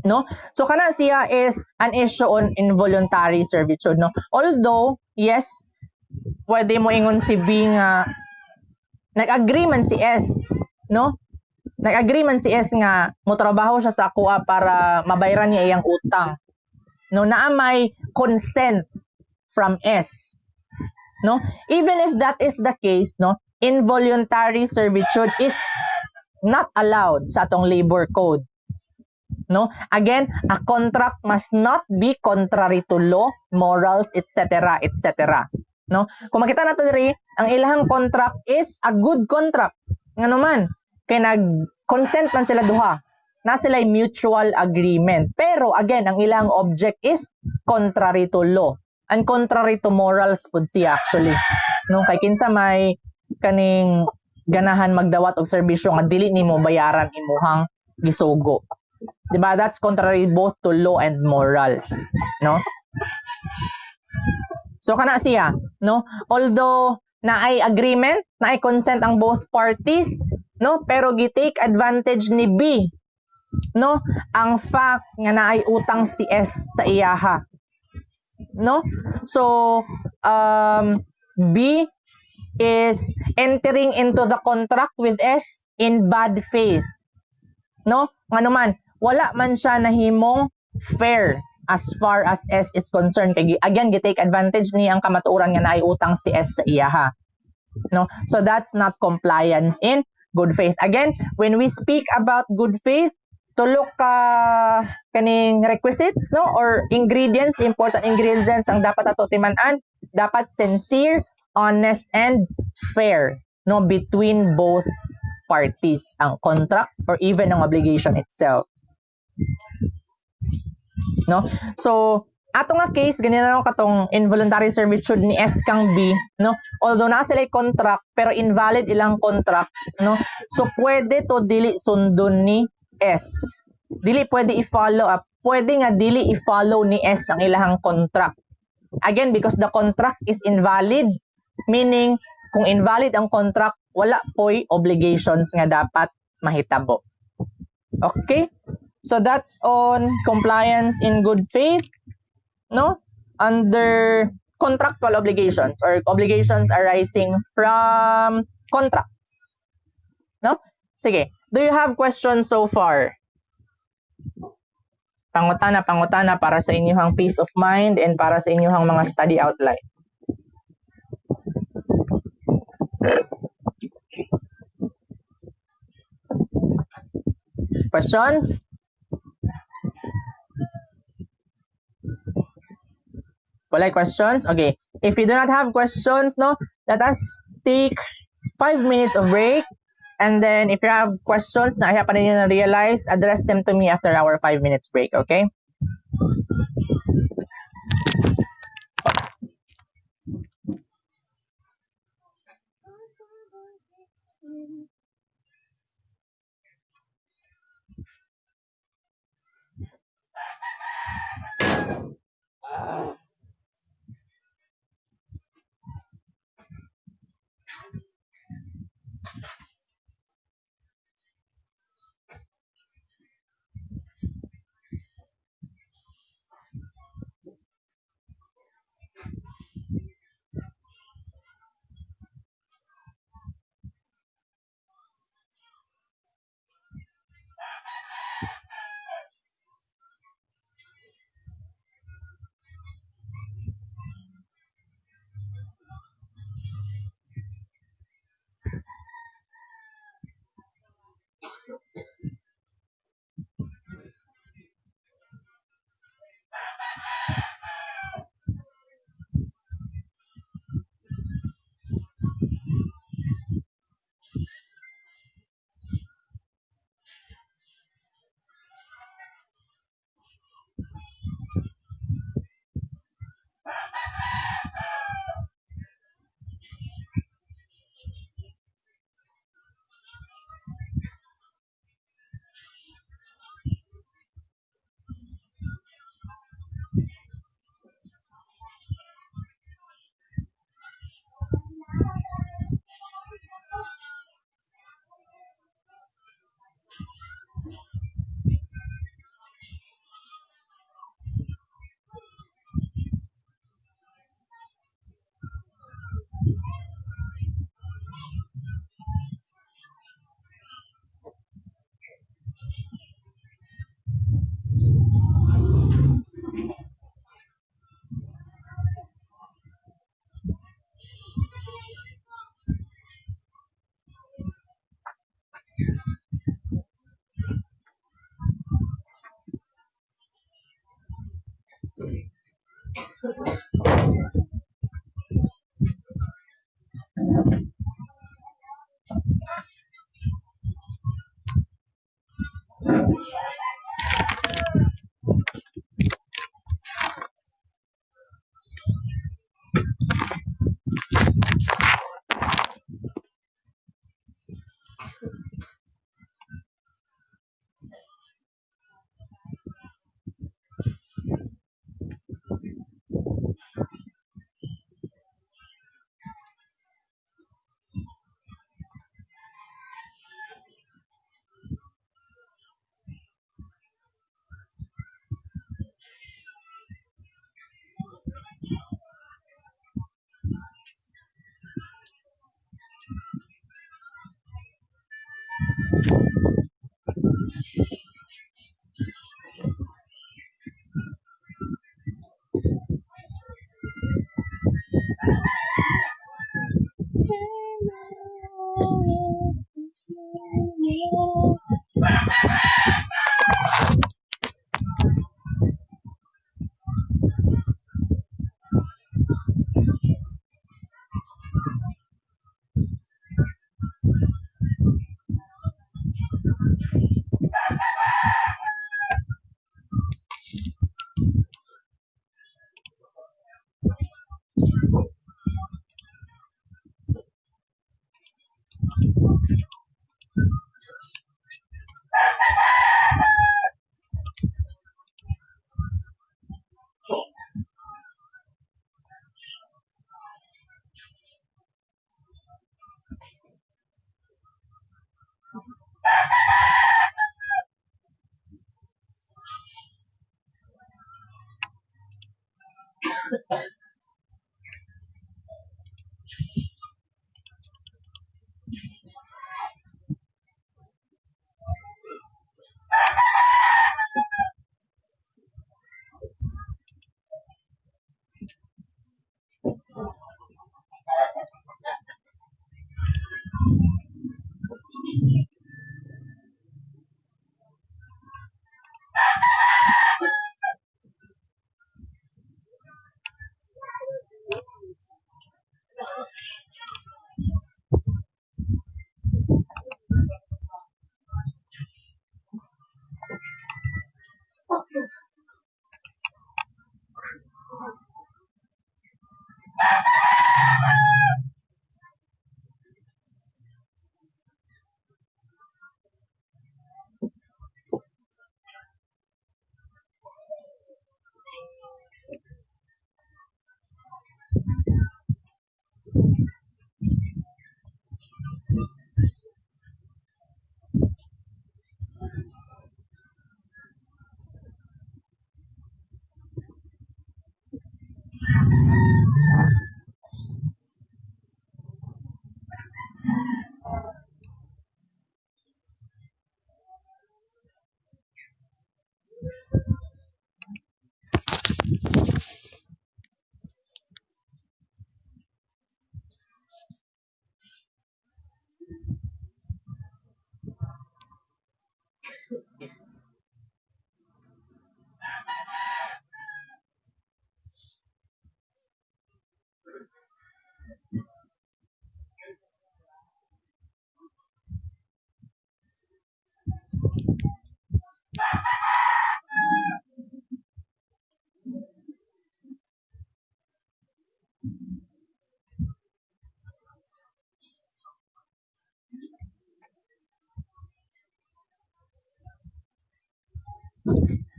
no? So kana siya is an issue on involuntary servitude, no? Although yes, pwede mo ingon si B nga nag-agree man si S, no? Nag-agree man si S nga motrabaho siya sa kuha para mabayaran niya iyang utang, no? Naa may consent from S, no? Even if that is the case, no, involuntary servitude is not allowed sa atong labor code, no? Again, a contract must not be contrary to law, morals, etc., etc., no? Kung makita nato diri, ang ilahang contract is a good contract, ngano man kay nag-consent man sila duha, na sila mutual agreement, pero again ang ilang object is contrary to law and contrary to morals pud siya actually, no? Kay kinsa may kaning ganahan magdawat og serbisyo nga dili nimo bayaran imuhang gisugo, diba? That's contrary both to law and morals, no? So kana siya, no, although naay agreement, naay consent ang both parties, no, pero gitake advantage ni B, no, ang fact nga naay utang si S sa iyaha, no? So B is entering into the contract with S in bad faith, no? Ngano man wala man siya nahimong fair as far as S is concerned. Kaya again, gitake advantage ni ang kamatuoran nga naay utang si S sa iya ha. No? So that's not compliance in good faith. Again, when we speak about good faith, tulo ka kaning requisites no or ingredients, important ingredients ang dapat ato timan-an. Dapat sincere, honest, and fair no between both parties, ang contract or even ang obligation itself. No? So, ato nga case, ganyan na katong involuntary servitude ni S kang B, no? Although na sila contract, pero invalid ilang contract, no? So, pwede to dili sundon ni S. Dili pwede i-follow up. Pwede nga dili i-follow ni S ang ilahang contract. Again, because the contract is invalid, meaning, kung invalid ang contract, wala po'y obligations nga dapat mahitabo. Okay? So that's on compliance in good faith, no? Under contractual obligations or obligations arising from contracts. No? Sige. Do you have questions so far? Pangutana para sa inyong peace of mind and para sa inyong mga study outline. Questions? Wala questions? Okay. If you do not have questions, no, let us take 5 minutes of break. And then if you have questions na ayaw pa ninyo na realize, address them to me after our 5 minutes break, okay?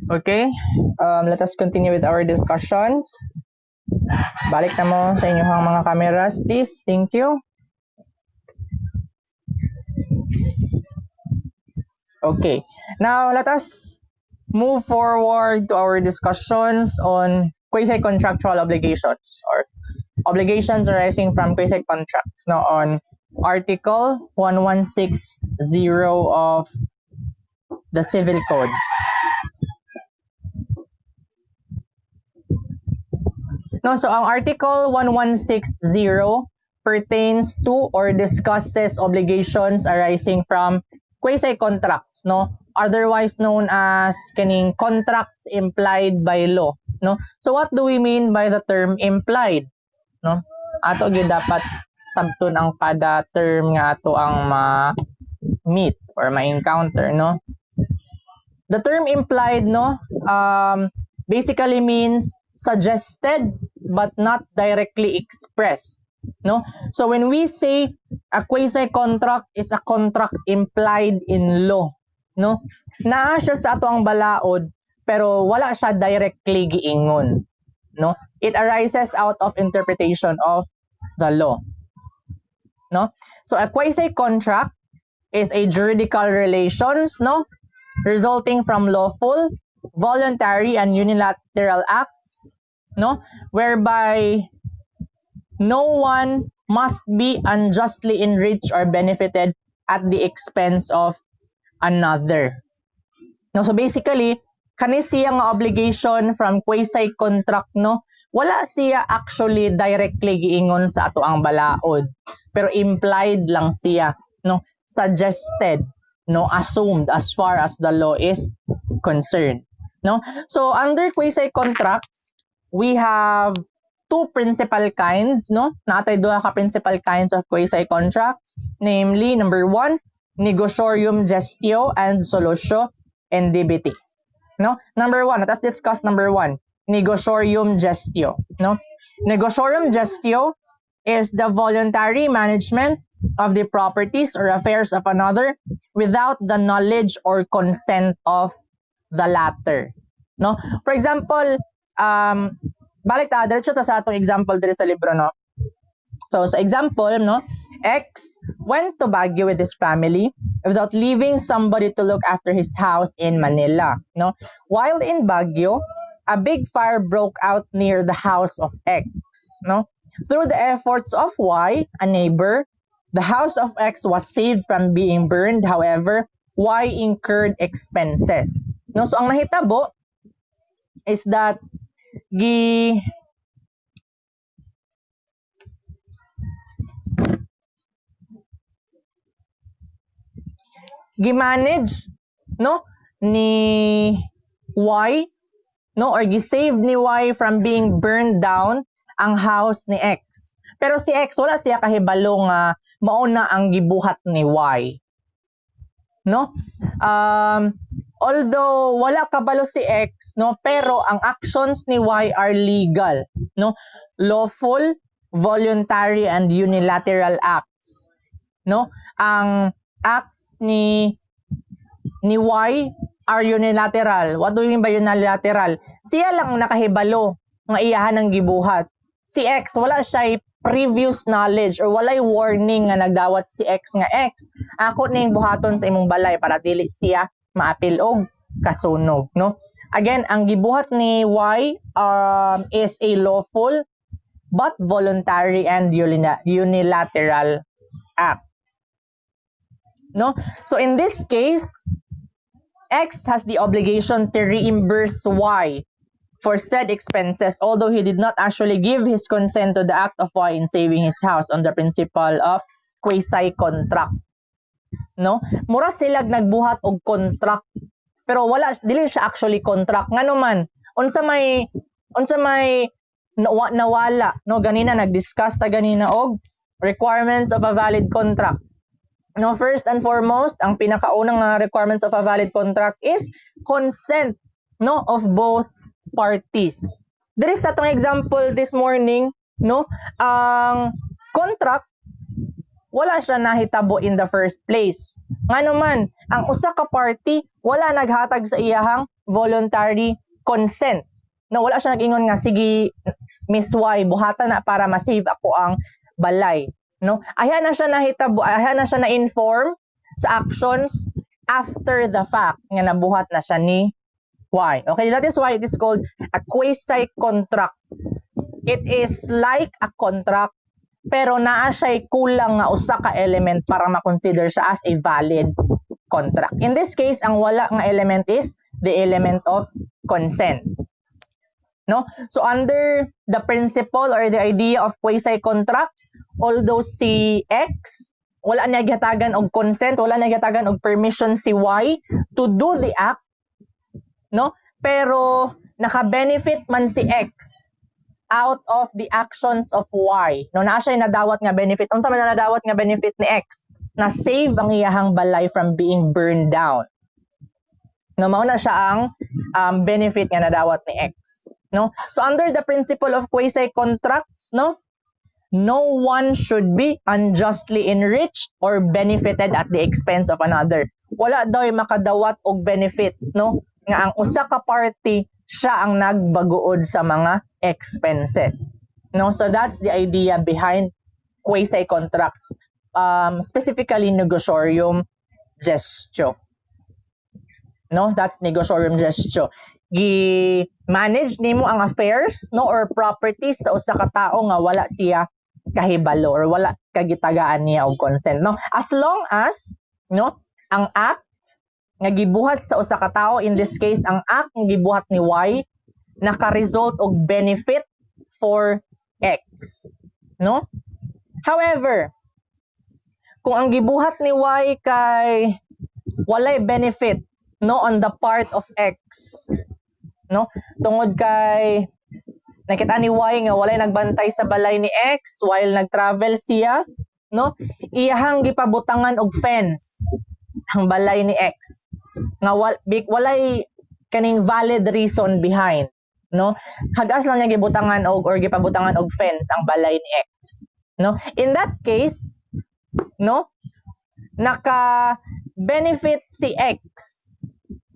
Okay, let us continue with our discussions. Balik na mo sa inyong mga cameras, please. Thank you. Okay, now let us move forward to our discussions on quasi-contractual obligations or obligations arising from quasi-contracts. Now, on Article 1160 of the Civil Code. No, so ang Article 1160 pertains to or discusses obligations arising from quasi-contracts, no? Otherwise known as kining contracts implied by law, no? So what do we mean by the term implied, no? Ato gyud dapat sabton ang kada term nga ato ang ma-meet or ma-encounter, no? The term implied, no, basically means suggested but not directly expressed, no? So when we say a quasi-contract is a contract implied in law, no? Naa siya sa ato ang balaod pero wala siya directly giingon, no? It arises out of interpretation of the law, no? So a quasi-contract is a juridical relations, no, resulting from lawful, voluntary, and unilateral acts, no, whereby no one must be unjustly enriched or benefited at the expense of another. No, so basically, kani siya nga obligation from quasi-contract, no, wala siya actually directly giingon sa ato ang balaod, pero implied lang siya, no, suggested, no, assumed as far as the law is concerned, no? So under quasi-contracts, we have two principal kinds, no? Natay duha ka principal kinds of quasi-contracts, namely number 1, negotiorium gestio and solutio endebiti, no? Number 1, let us discuss number 1, negotiorium gestio, no? Negotiorium gestio is the voluntary management of the properties or affairs of another without the knowledge or consent of the latter. No? For example, balik ta, diretso ta sa atong example diri sa libro, no? So, sa example, no, X went to Baguio with his family without leaving somebody to look after his house in Manila. No? While in Baguio, a big fire broke out near the house of X. No? Through the efforts of Y, a neighbor, the house of X was saved from being burned. However, Y incurred expenses. No? So, ang nahitabo is that gi-manage, no, ni Y, no, or gi-save ni Y from being burned down ang house ni X. Pero si X wala siya kahibalo nga mao na ang gibuhat ni Y. No? Although wala kabalo si X, no, pero ang actions ni Y are legal, no? Lawful, voluntary and unilateral acts. No? Ang acts ni Y are unilateral. What do you mean by unilateral? Siya lang nakahibalo nga iyahan ang gibuhat. Si X wala siya previous knowledge or walay warning nga nagdawat si X nga X ako ning buhaton sa imong balay para dili siya maapil og kasunog, no? Again, ang gibuhat ni Y is a lawful but voluntary and unilateral act. No? So in this case, X has the obligation to reimburse Y for said expenses, although he did not actually give his consent to the act of Y in saving his house on the principle of quasi-contract. No? Mura sila nagbuhat og contract, pero wala dili siya actually contract. Ngano man, unsa may nawala, no? Ganina nag-discuss ta ganina og requirements of a valid contract. No, first and foremost, ang pinakaunang requirements of a valid contract is consent, no, of both parties. There is atong example this morning, no, ang contract wala siya nahitabo in the first place. Ngano man, ang usa ka party wala naghatag sa iyahang voluntary consent. No, wala siya nag-ingon nga sige Miss Y, buhatan na para ma-save ako ang balay. No, ayan na siya nahitabo, ayan na siya na-inform sa actions after the fact nga nabuhat na siya ni Y. Okay, that is why it is called a quasi-contract. It is like a contract pero naa siya'y kulang nga usa ka element para ma-consider siya as a valid contract. In this case, ang wala nga element is the element of consent. No? So under the principle or the idea of quasi-contracts, although si X wala niya gihatagan og consent, wala niya gihatagan og permission si Y to do the act, no? Pero naka-benefit man si X out of the actions of Y. No, naa siya nadawat nga benefit. Unsa man nadawat nga benefit ni X? Na save ang iyahang balay from being burned down. No, mao na siya ang benefit nga nadawat ni X. No? So under the principle of quasi-contracts, no one should be unjustly enriched or benefited at the expense of another. Wala daw makadawat og benefits, no? Nga ang usa ka party siya ang nagbaguod sa mga expenses. No? So that's the idea behind quasi-contracts, specifically negotiorium gestio. No, that's negotiorium gestio. Gi-manage nimo ang affairs, no, or properties sa usa ka tawo nga wala siya kahibalo or wala kagitagaan niya og consent, no, as long as, no, ang act nga gibuhat sa usa ka tawo, in this case ang act nga gibuhat ni Y naka-result og benefit for X, no. However, kung ang gibuhat ni Y kay walay benefit, no, on the part of X, no, tungod kay nakita ni Y nga walay nagbantay sa balay ni X while nag-travel siya, no, iyahang gipabutangan og fence ang balay ni X nga walay kaning valid reason behind, no, hagas lang niya gibutangan og or gipabutangan og fence ang balay ni X. no? In that case, no, naka-benefit si X.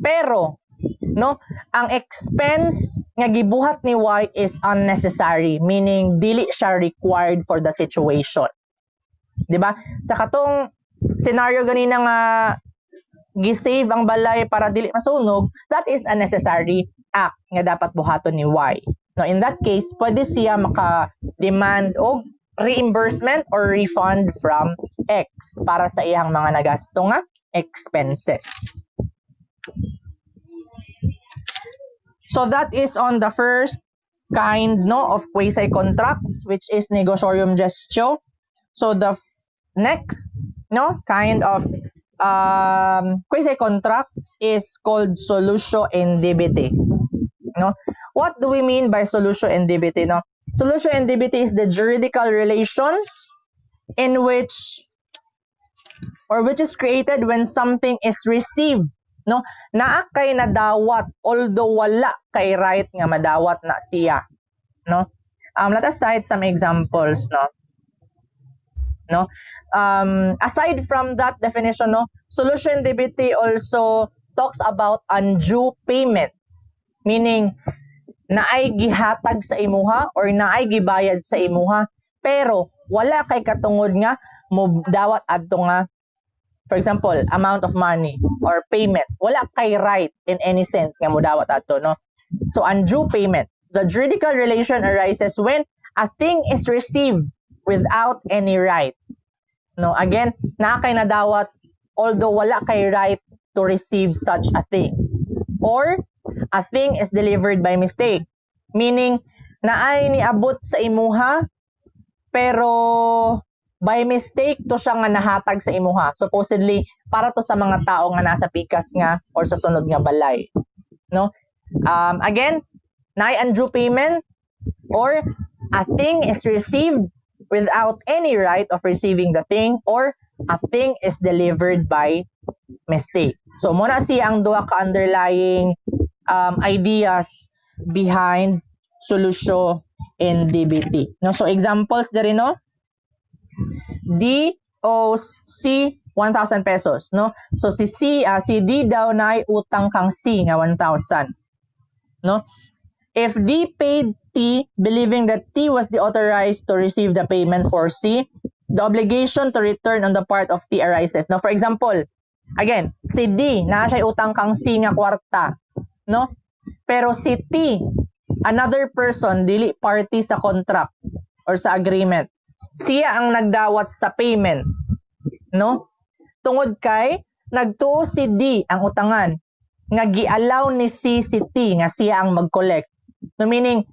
Pero, no, ang expense nga gibuhat ni Y is unnecessary, meaning dili siya required for the situation. 'Di ba? Sa katong scenario ganina nga gi-save ang balay para dili masunog, that is a necessary act nga dapat buhaton ni Y. No, in that case, pwede siya maka-demand og reimbursement or refund from X para sa iyang mga nagasto nga expenses. So that is on the first kind, no, of quasi contracts, which is negotiatorium gestio. So the next, no, kind of quasi contracts is called solutio indebiti. No, what do we mean by solutio indebiti? No, solutio indebiti is the juridical relations in which is created when something is received, no, naa kay nadawat although wala kay right nga madawat na siya, no. Let us cite some examples, no. Aside from that definition, no, solutio indebiti also talks about undue payment, meaning naay gihatag sa imuha or naay gibayad sa imuha pero wala kay katungod nga mo dawat adto nga, for example, amount of money or payment, wala kay right in any sense nga mo dawat adto, no. So undue payment, the juridical relation arises when a thing is received without any right. No, again, naa kay nadawat although wala kay right to receive such a thing. Or a thing is delivered by mistake, meaning naay niabot sa imuha pero by mistake to siya nga nahatag sa imuha. Supposedly para to sa mga tao nga nasa pikas nga or sa sunod nga balay, no. Again, naay undue payment or a thing is received without any right of receiving the thing or a thing is delivered by mistake. So muna siya ang duha ka underlying ideas behind solutio indebiti, no. So examples diri, no, D owes C 1,000 pesos, no. So si D daw naay utang kang C nga 1,000, no. If D paid T believing that T was the authorized to receive the payment for C, the obligation to return on the part of T arises. Now, for example, again, si D naa siya utang kang C nga kwarta, no. Pero si T, another person, dili party sa contract or sa agreement, siya ang nagdawat sa payment, no. Tungod kay nagtuo si D ang utangan nga gi-allow ni C si T nga siya ang mag-collect, no, meaning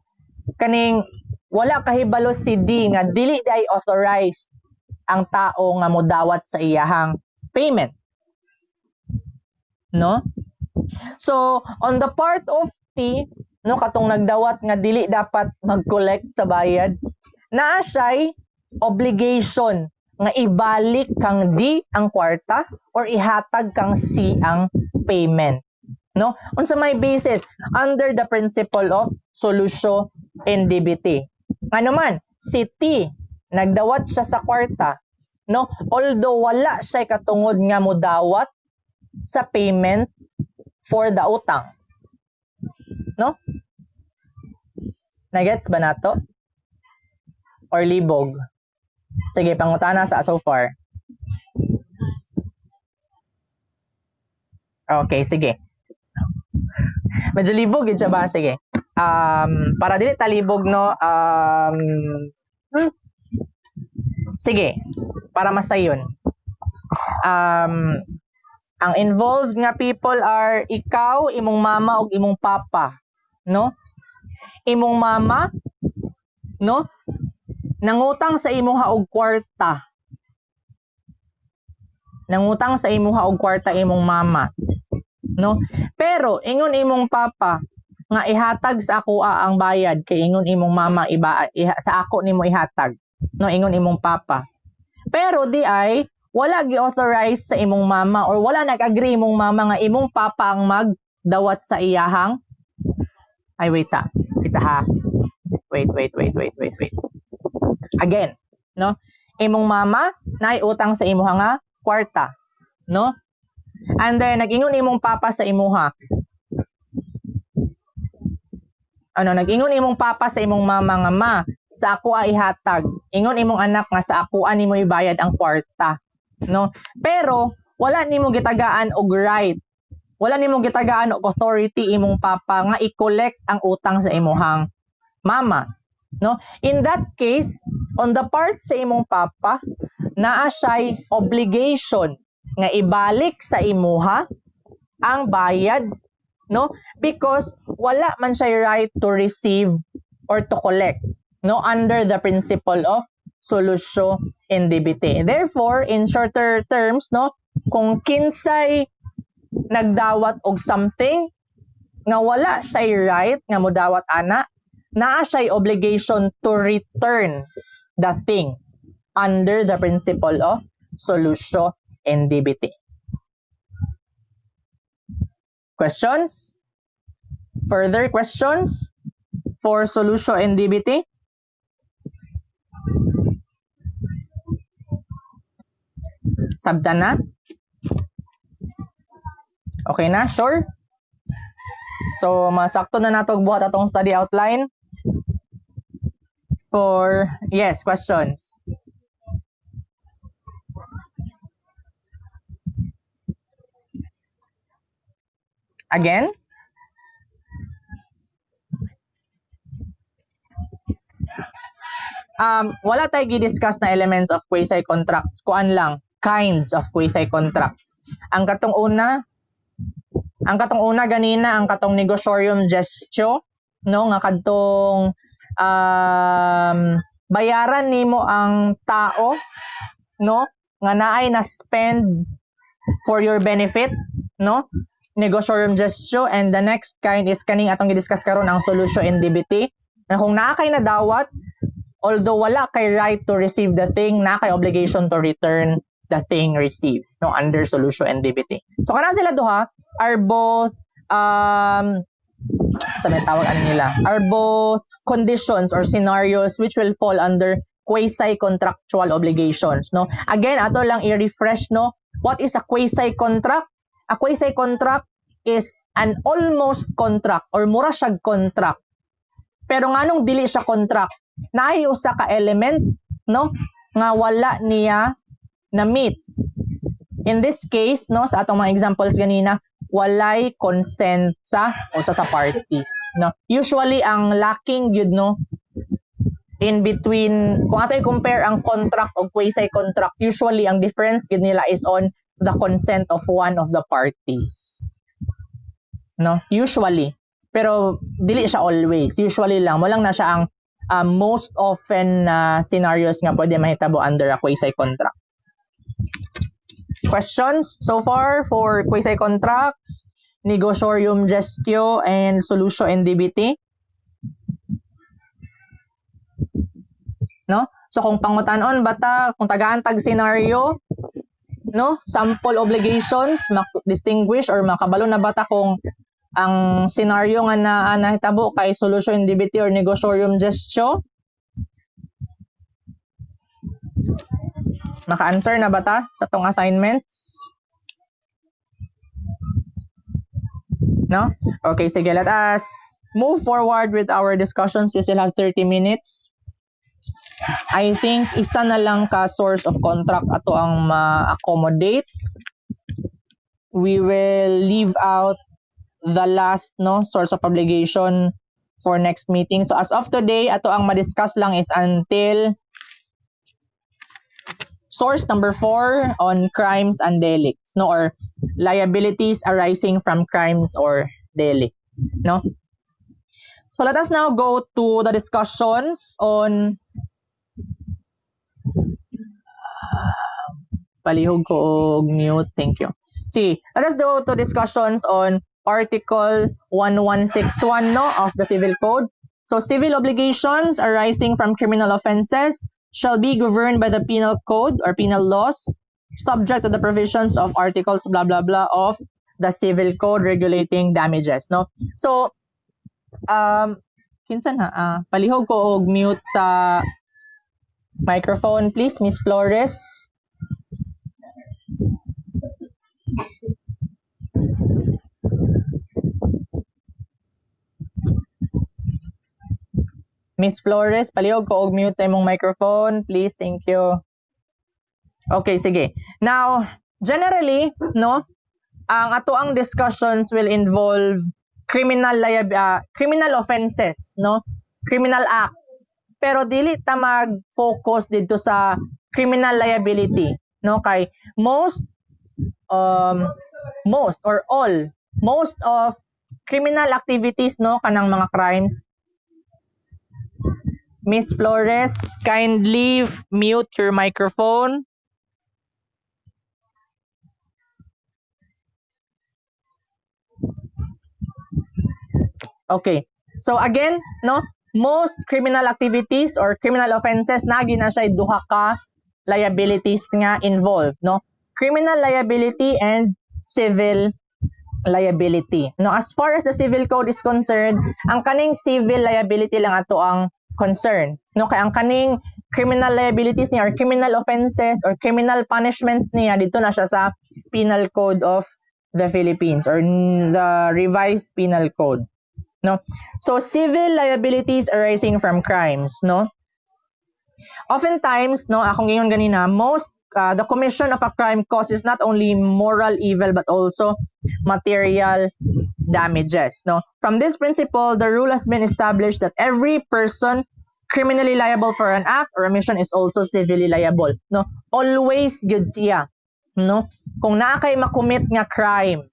kaning wala kahibalo si D nga dili day authorized ang tao nga modawat sa iyahang payment, no. So on the part of T, no, katong nagdawat nga dili dapat mag-collect sa bayad, naa siya'y obligation nga ibalik kang D ang kwarta or ihatag kang C ang payment, no. Unsa may basis under the principle of solutio indebiti. Ano man, si T nagdawat siya sa kwarta, no, although wala siya katungod nga modawat sa payment for the utang, no. Nagets ba nato or libog? Sige, pangutana sa so far. Okay, sige. Medyo libog yun siya ba? Sige. Para dili talibog, no. Sige, para masayon. Ang involved nga people are ikaw, imong mama ug imong papa, no. Imong mama, no, nangutang sa imuha og kwarta. Nangutang sa imuha og kwarta imong mama, no. Pero ingon imong papa nga ihatag sa ako ang bayad kay ingon imong mama sa ako nimo ihatag, no, ingon imong papa. Pero di ay wala gi-authorize sa imong mama or wala nag-agree imong mama nga imong papa ang magdawat sa iyahang wait ha. Wait. Again, no? Imong mama naay utang sa imuha nga kwarta, no? And then nag-ingon imong papa sa imuha. Nag-ingon imong papa sa imong mama nga, ma, sa ako ay ihatag. Ingon imong anak nga sa ako nimo ibayad ang kwarta, no? Pero wala nimo gitagaan og right. Wala nimo gitagaan og authority imong papa nga i-collect ang utang sa imuhang mama, no? In that case, on the part sa imong papa, naa siya'y obligation nga ibalik sa imuha ang bayad, no? Because wala man siya right to receive or to collect, no, under the principle of solusyo indebite. Therefore, in shorter terms, no, kung kinsay nagdawat og something nga wala siya right nga modawat ana, naa siya obligation to return the thing under the principle of solusyo indebite. Questions? Further questions for solusyo indebite? Sabta na? Okay na? Sure? So, masakto na nato buhat atong study outline. For, yes, questions. Again? Wala tayo gi-discuss na elements of quasi-contracts. Kuan lang, kinds of quasi-contracts. Ang katong una ganina, ang katong negotiorium gestio, no, nga kadtong bayaran nimo ang tao, no, nga naay na spend for your benefit, no, negotiorium gestio. And the next kind is kaning atong gi-discuss karon, ang solusyo indebite, na kung naa kay nadawat, although wala kay right to receive the thing, naa kay obligation to return the thing received, no, under solusyo indebite. So kana sila duha are both are both conditions or scenarios which will fall under quasi-contractual obligations, no. Again, ato lang i-refresh, no, what is a quasi-contract? A quasi-contract is an almost contract or mura siyag contract. Pero nganong dili siya contract? Naay usa ka element, no, nga wala niya na meet. In this case, no, sa atong mga examples ganina, walay consent sa usa sa parties, no. Usually ang lacking gyud, no, in between, kung ato i-compare ang contract o quasi-contract, usually ang difference gyud nila is on the consent of one of the parties, no, usually. Pero dili siya always, usually lang. Mo lang na siya ang most often scenarios nga pwede mahitabo under a quasi-contract. Questions so far for quasi-contracts, negotiorium gestio, and solusyo indebite? No? So kung pangutanon bata, kung tagaan-tag scenario, no, sample obligations, distinguish or makabalo na bata kung ang scenario nga nahitabo kay solusyo indebite or negotiorium gestio? Maka-answer na ba ta sa tong assignments? No? Okay, sige, let us move forward with our discussions. We still have 30 minutes. I think isa na lang ka source of contract ato ang ma-accommodate. We will leave out the last, no, source of obligation for next meeting. So as of today, ato ang ma-discuss lang is until source number 4 on crimes and delicts, no, or liabilities arising from crimes or delicts, no. So let us now go to the discussions on palihog ko og mute, thank you. See, let us go to discussions on Article 1161, no, of the Civil Code. So civil obligations arising from criminal offenses shall be governed by the penal code or penal laws, subject to the provisions of articles blah blah blah of the Civil Code regulating damages, no. So kinsa na palihog ko og mute sa Microphone, please, Miss Flores. Miss Flores, palihog ko og mute sa imong microphone, please. Thank you. Okay, sige. Now, generally, no, ang ato ang discussions will involve criminal offenses, no? Criminal acts. Pero dili ta mag-focus dito sa criminal liability, no? Kay most of criminal activities, no, kanang mga crimes. Miss Flores, kindly mute your microphone. Okay. So again, no, most criminal activities or criminal offenses nagi na siya duha ka liabilities nga involved, no? Criminal liability and civil liability. No, as far as the civil code is concerned, ang kaning civil liability lang ato ang concern. No, kay ang kaning criminal liabilities niya or criminal offenses or criminal punishments niya dito na siya sa Penal Code of the Philippines or the revised Penal Code. No, so civil liabilities arising from crimes, no. Oftentimes, no, akong ingon ganina, the commission of a crime causes not only moral evil but also material damages, no. From this principle, the rule has been established that every person criminally liable for an act or omission is also civilly liable, no. Always good siya, no. Kung naa kay makommit nga crime,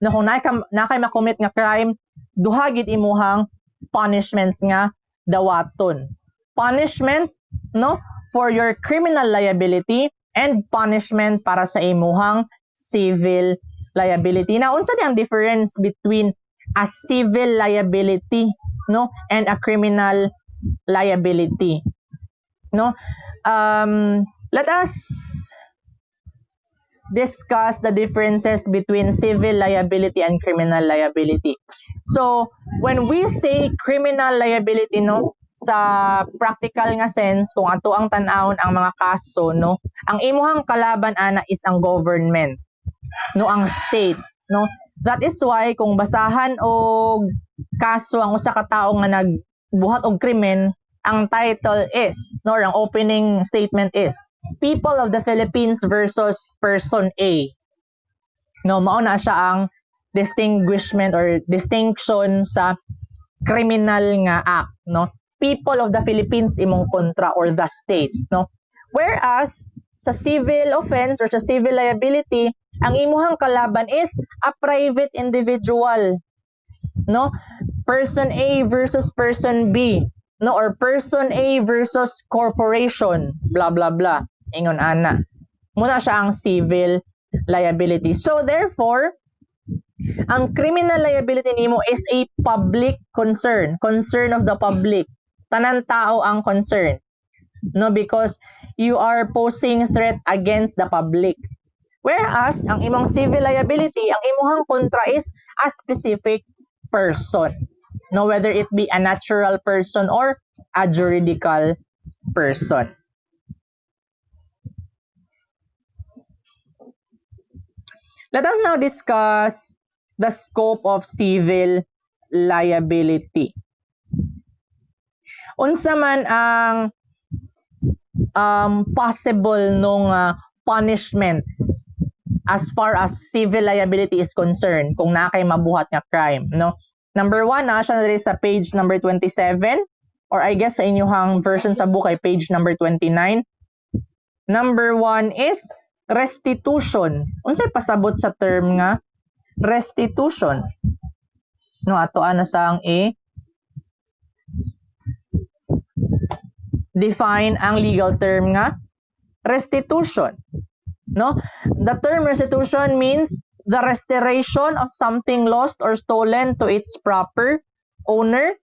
no, kung naa kay makommit nga crime, duha gid imuhang punishments nga dawaton. Punishment, no, for your criminal liability and punishment para sa imuhang civil liability. Now, unsa di ang difference between a civil liability, no, and a criminal liability, no? Let us discuss the differences between civil liability and criminal liability. So, when we say criminal liability, no, sa practical nga sense, kung ato ang tan-awon ang mga kaso, no, ang imuhang kalaban ana is ang government, no, ang state, no. That is why kung basahan og kaso ang usa ka tawo nga nagbuhat og krimen, ang title is, no, ang opening statement is People of the Philippines versus Person A. No, mao na siya ang distinguishment or distinction sa criminal nga act, no. People of the Philippines imong kontra or the state, no. Whereas sa civil offense or sa civil liability, ang imuhang kalaban is a private individual, no. Person A versus person B, no, or person A versus corporation, blah blah blah. Ingon ana. Muna siya ang civil liability. So therefore, ang criminal liability nimo is a public concern of the public. Tanan tao ang concern, no, because you are posing threat against the public. Whereas ang imong civil liability, ang imuhang kontra is a specific person, no, whether it be a natural person or a juridical person. Let us now discuss the scope of civil liability. Unsa man ang possible nung punishments as far as civil liability is concerned kung naa kay mabuhat nga crime, no. Number 1, na siya diri sa page number 27 or I guess sa inyong version sa book ay page number 29. Number 1 is restitution. Unsay pasabot sa term nga restitution? No, ato ana sa ang A. Define ang legal term nga restitution. No? The term restitution means the restoration of something lost or stolen to its proper owner,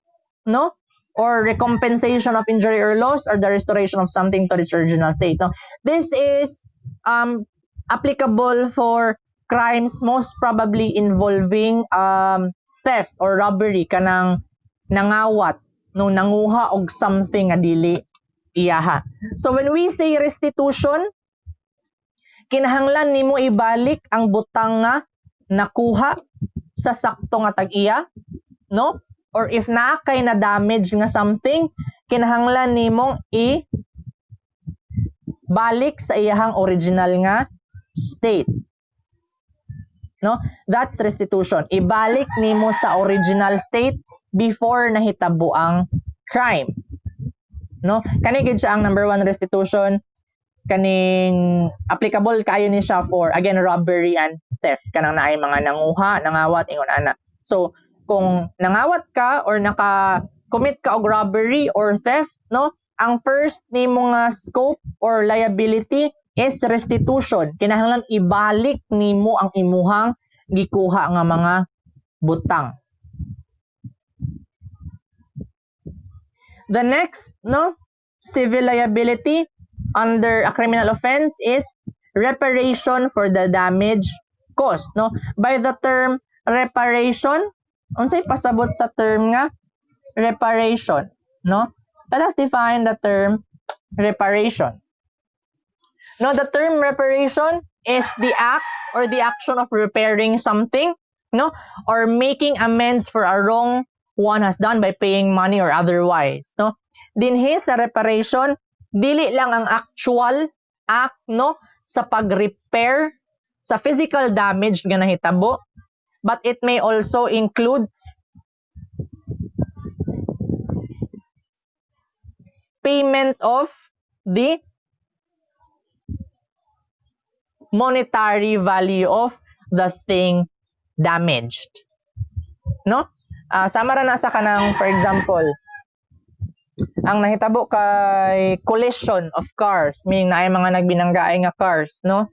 no? Or recompensation of injury or loss, or the restoration of something to its original state. No? This is applicable for crimes most probably involving theft or robbery, kanang nangawat, no, nanguha og something nga dili iyaha. So when we say restitution, kinahanglan nimo ibalik ang butang nga nakuha sa sakto nga tag-iya, no? Or if na kay na damage nga something, kinahanglan nimong balik sa iyahang original nga state. No? That's restitution. Ibalik nimo sa original state before nahitabo ang crime. No? Kani gid siya ang number 1 restitution. Kaning applicable kayo ni siya for again robbery and theft. Kanang naay mga nanguha, nangawat ingon ana. So kung nangawat ka or naka-commit ka og robbery or theft, no? Ang first nimo nga scope or liability is restitution. Kinahanglan ibalik nimo ang imuhang gikuha nga mga butang. The next, no, civil liability under a criminal offense is reparation for the damage caused, no? By the term reparation, unsay pasabot sa term nga reparation, no? Let us define the term reparation. No, the term reparation is the act or the action of repairing something, no, or making amends for a wrong one has done by paying money or otherwise, no? Dinhi sa reparation, dili lang ang actual act, no, sa pag-repair sa physical damage nga nahitabo, but it may also include payment of the monetary value of the thing damaged, no? Sama ra na sa kanang, for example, ang nahitabo kay collision of cars, meaning na ay mga nagbinanggaay nga cars, no?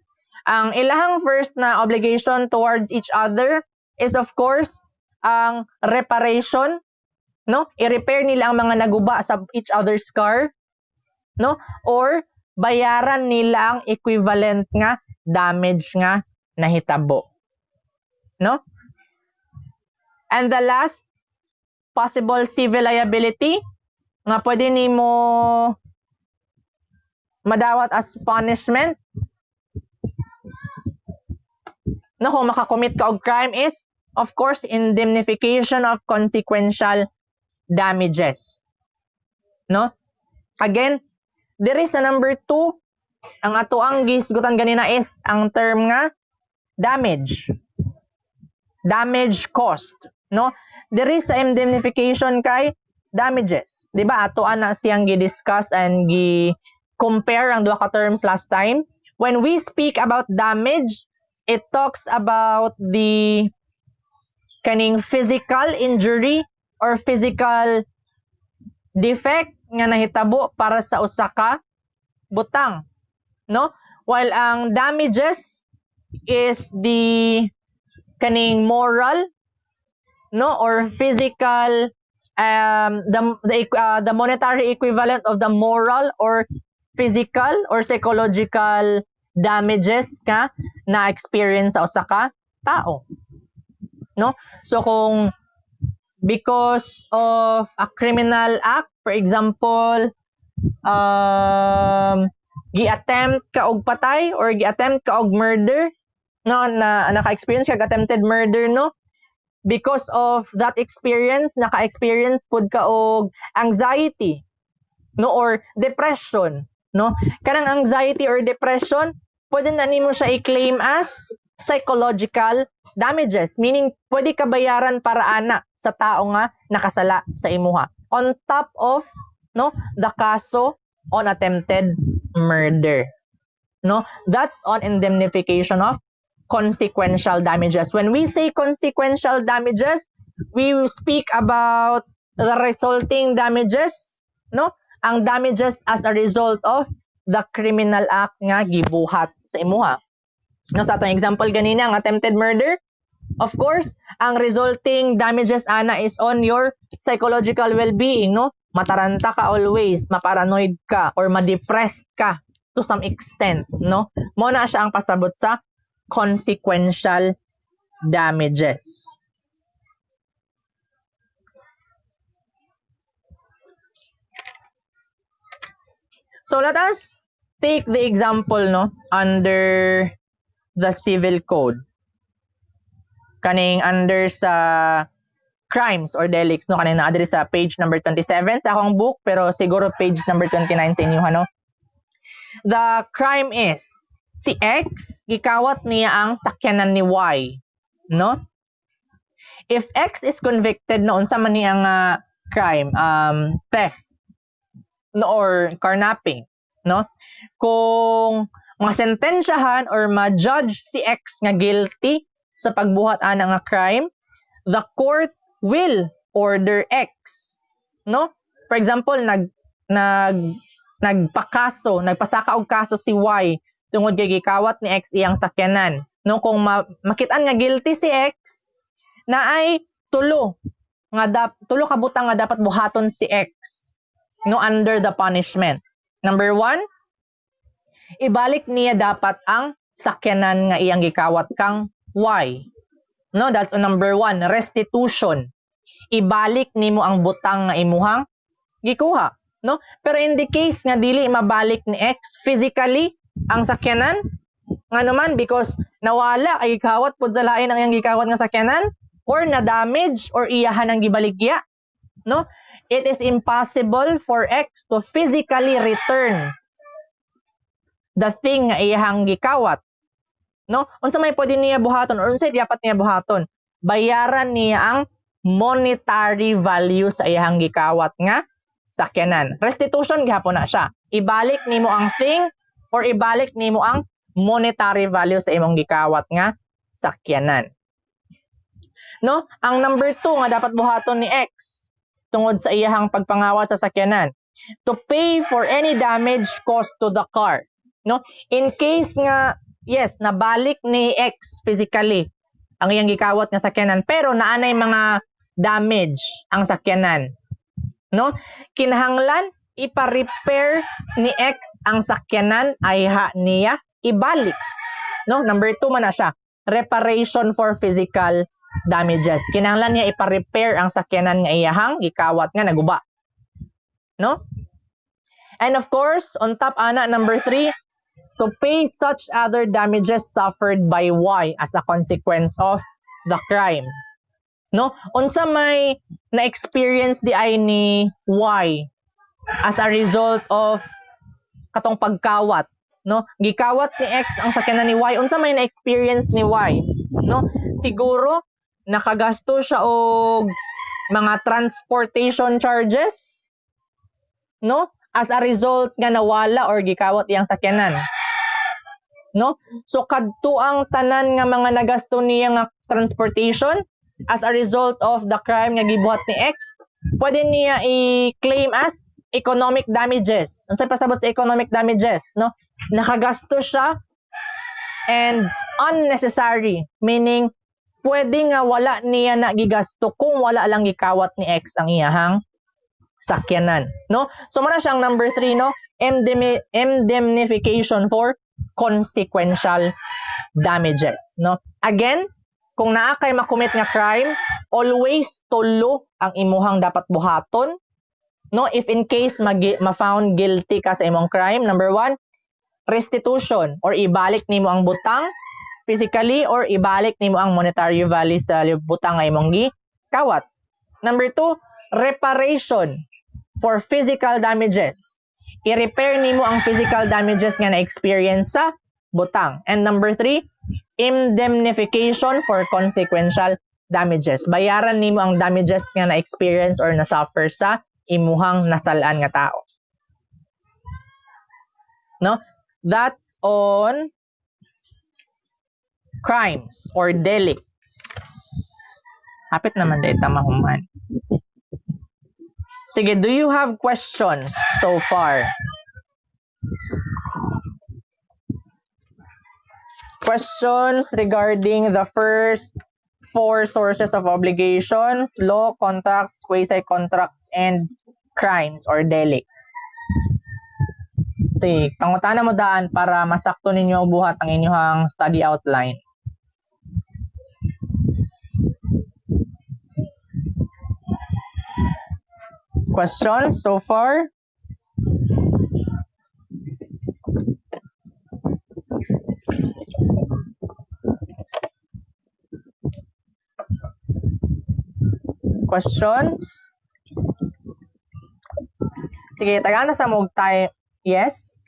Ang ilahang first na obligation towards each other is of course ang reparation, no? I-repair nila ang mga naguba sa each other's car, no? Or bayaran nila ang equivalent nga damage nga nahitabo, no? And the last possible civil liability nga pwede nimo madawat as punishment, no, kung makakommit ka og crime is of course indemnification of consequential damages, no? Again, there is a number 2, ang ato ang gisgutan ganina is ang term nga damage cost, no? There is a indemnification kay damages, di ba? Ato ana siyang gi-discuss and gi-compare ang duha ka terms last time. When we speak about damage, it talks about the kaning physical injury or physical defect nga nahitabo para sa usa ka butang, no? While ang damages is the kaning moral, no, or physical, the monetary equivalent of the moral or physical or psychological damages ka na experience sa usa ka tao, no? So kung because of a criminal act, for example, gi-attempt ka og patay or gi-attempt ka og murder, no, na naka-experience ka attempted murder, no? Because of that experience, naka-experience pud ka og anxiety, no, or depression, no? Kanang anxiety or depression, pwede na nimo siya i-claim as psychological damages, meaning pwede ka bayaran para ana sa tao nga nakasala sa imuha on top of, no, the kaso on attempted murder, no? That's on indemnification of consequential damages. When we say consequential damages, we speak about the resulting damages, no? Ang damages as a result of the criminal act nga gibuhat sa imuha. No, sa atong example ganina ang attempted murder, of course, ang resulting damages ana is on your psychological well-being, no? Mataranta ka always, maparanoid ka or ma-depressed ka to some extent, no? Mo na siya ang pasabot sa consequential damages. So let us take the example no under the civil code. Kaning under sa crimes or delicts no kaning naa diri sa page number 27 sa akong book pero siguro page number 29 sa inyo no. The crime is si X gikawat niya ang sakyanan ni Y no. If X is convicted no unsa man niyang crime theft no or carnapping no, kung masentensyahan or ma-judge si X nga guilty sa pagbuhat ana nga crime, the court will order X no. For example, nagpasaka og kaso si Y tungod kay gikawat ni X iyang sakyanan no. Kung makit-an nga guilty si X na ay tulo ka butang nga dapat buhaton si X no under the punishment. Number 1, ibalik niya dapat ang sakyanan nga iyang gikawat kang Y no. That's on number 1, restitution. Ibalik nimo ang butang nga imuhang gikuha no. Pero in the case nga dili mabalik ni X physically ang sakyanan nga naman because nawala ay gikawat pud sa lain ang iyang gikawat nga sakyanan or na damage or iyahan ang gibaligya no, it is impossible for X to physically return the thing nga iyang gikawat no. Unsa may pwede niya buhaton or unsa dapat niya buhaton? Bayaran niya ang monetary value sa iyang gikawat nga sakyanan. Restitution gihapon na siya. Ibalik nimo ang thing or ibalik nimo ang monetary value sa imong gikawat nga sakyanan no. Ang number 2 nga dapat buhaton ni X tungod sa iyahang pagpangawat sa sakyanan, to pay for any damage caused to the car no. In case nga yes nabalik ni X physically ang iyang gikawat nga sakyanan pero naanay mga damage ang sakyanan no, kinahanglan ipa-repair ni X ang sakyanan ay niya ibalik no. Number 2 man na siya, reparation for physical damages. Kinahanglan niya ipa-repair ang sakyanan nga iyahang gikawat nga naguba no. And of course on top ana number 3, to pay such other damages suffered by Y as a consequence of the crime no. Unsa may na-experience di ay ni Y as a result of katong pagkawat no. Gikawat ni X ang sakyanan ni Y, unsa may na-experience ni Y no. Siguro nakagasto siya og mga transportation charges no as a result nga nawala or gikawat iyang sakyanan no. So kadto ang tanan nga mga nagasto niya nga transportation as a result of the crime nga gibuhat ni X, pwede niya i-claim as economic damages. Unsay pasabot sa economic damages no? Nakagasto siya and unnecessary, meaning pwede nga wala niya na gigasto kung wala lang gikawat ni X ang iyahang sakyanan no. So muna siyang number 3 no, indemnification for consequential damages no. Again, kung naa kay makomit nga crime, always tulo ang imuhang dapat buhaton no. If in case ma-found guilty ka sa imong crime, number 1, restitution or ibalik nimo ang butang physically or ibalik nimo ang monetary value sa butang nga imong gikawat. Number 2, reparation for physical damages. I-repair nimo ang physical damages nga na-experience sa butang. And number 3, indemnification for consequential damages. Bayaran nimo ang damages nga na-experience or na-suffer sa imuhang nasalaan nga tao. No? That's on crimes or delicts. Hapit naman dahil tamahuman. Sige, do you have questions so far? Questions regarding the first 4 sources of obligations: law, contracts, quasi-contracts, and crimes or delicts. Sige, pangutana mo daan para masakto ninyo buhat ang inyong study outline. Questions so far? questions? Sige, tagaan na sa mong time. Yes?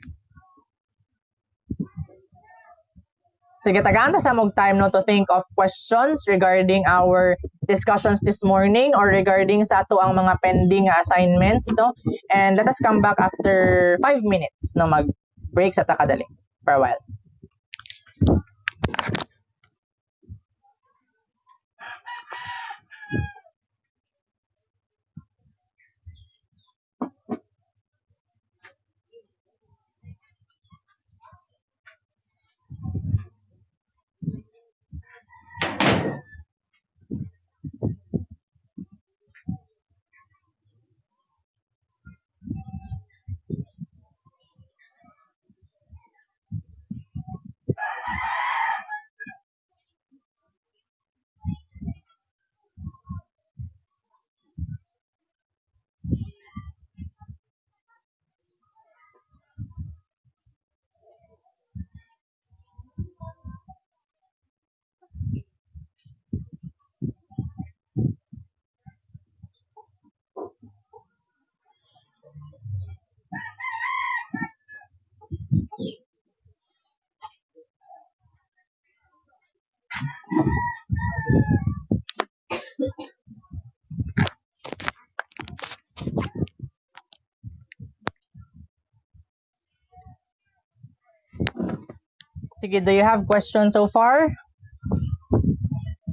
Sige, tagaan na sa mong time no, to think of questions regarding our discussions this morning or regarding sa ato ang mga pending assignments, no? And let us come back after 5 minutes, no? Mag-break sa takadali for a while. Sige, do you have questions so far?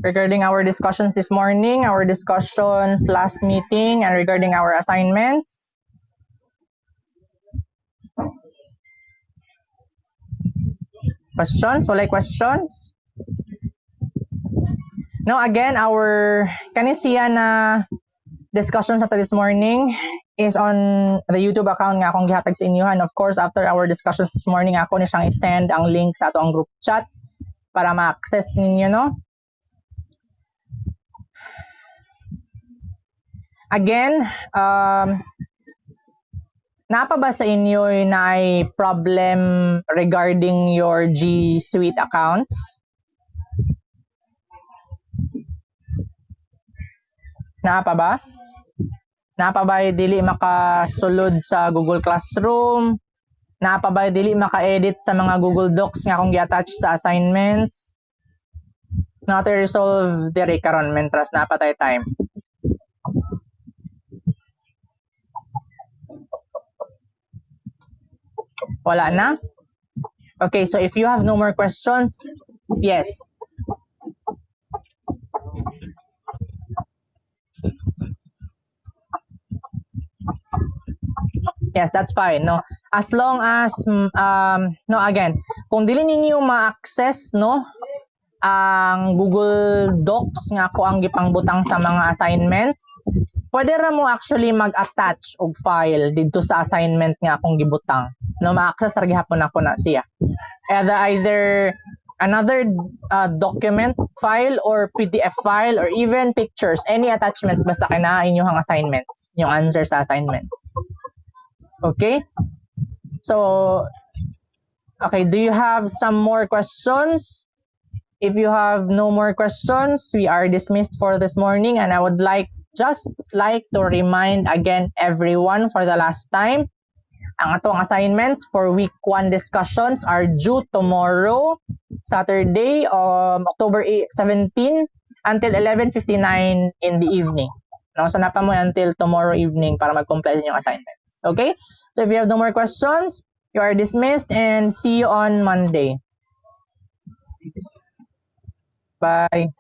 Regarding our discussions this morning, our discussions last meeting, and regarding our assignments? Questions? Walay questions? No, again, our kanisiya na discussions nato this morning is on the YouTube account nga akong gihatag sa inyohan. Of course, after our discussions this morning, ako ni siyang i-send ang link sa ato ang group chat para ma-access ninyo, no? Again, napa ba sa inyo na ay problem regarding your G Suite accounts? Napa ba? Napa ba dili makasulod sa Google Classroom? Napa ba dili maka-edit sa mga Google Docs nga akong gi-attach sa assignments? Not to resolve diri karon mentras napatay time. Wala na? Okay, so if you have no more questions, yes. Yes, that's fine. No, as long as no, again, kung dili ninyo ma-access, no, ang Google Docs nga ako ang gipangbutang sa mga assignments, pwede ra mo actually mag-attach og file dito sa assignment nga akong gibutang. No, ma-access ra gihapon ako na siya. Either another document file or PDF file or even pictures, any attachments basta kana inyong assignments, yung answer sa assignments. Okay? So, okay, do you have some more questions? If you have no more questions, we are dismissed for this morning, and I would just like to remind again everyone for the last time, ang atong assignments for week 1 discussions are due tomorrow, Saturday, October 17 until 11:59 in the evening. No, so napa mo until tomorrow evening para mag-complete yung assignments. Okay? So if you have no more questions, you are dismissed and see you on Monday. Bye.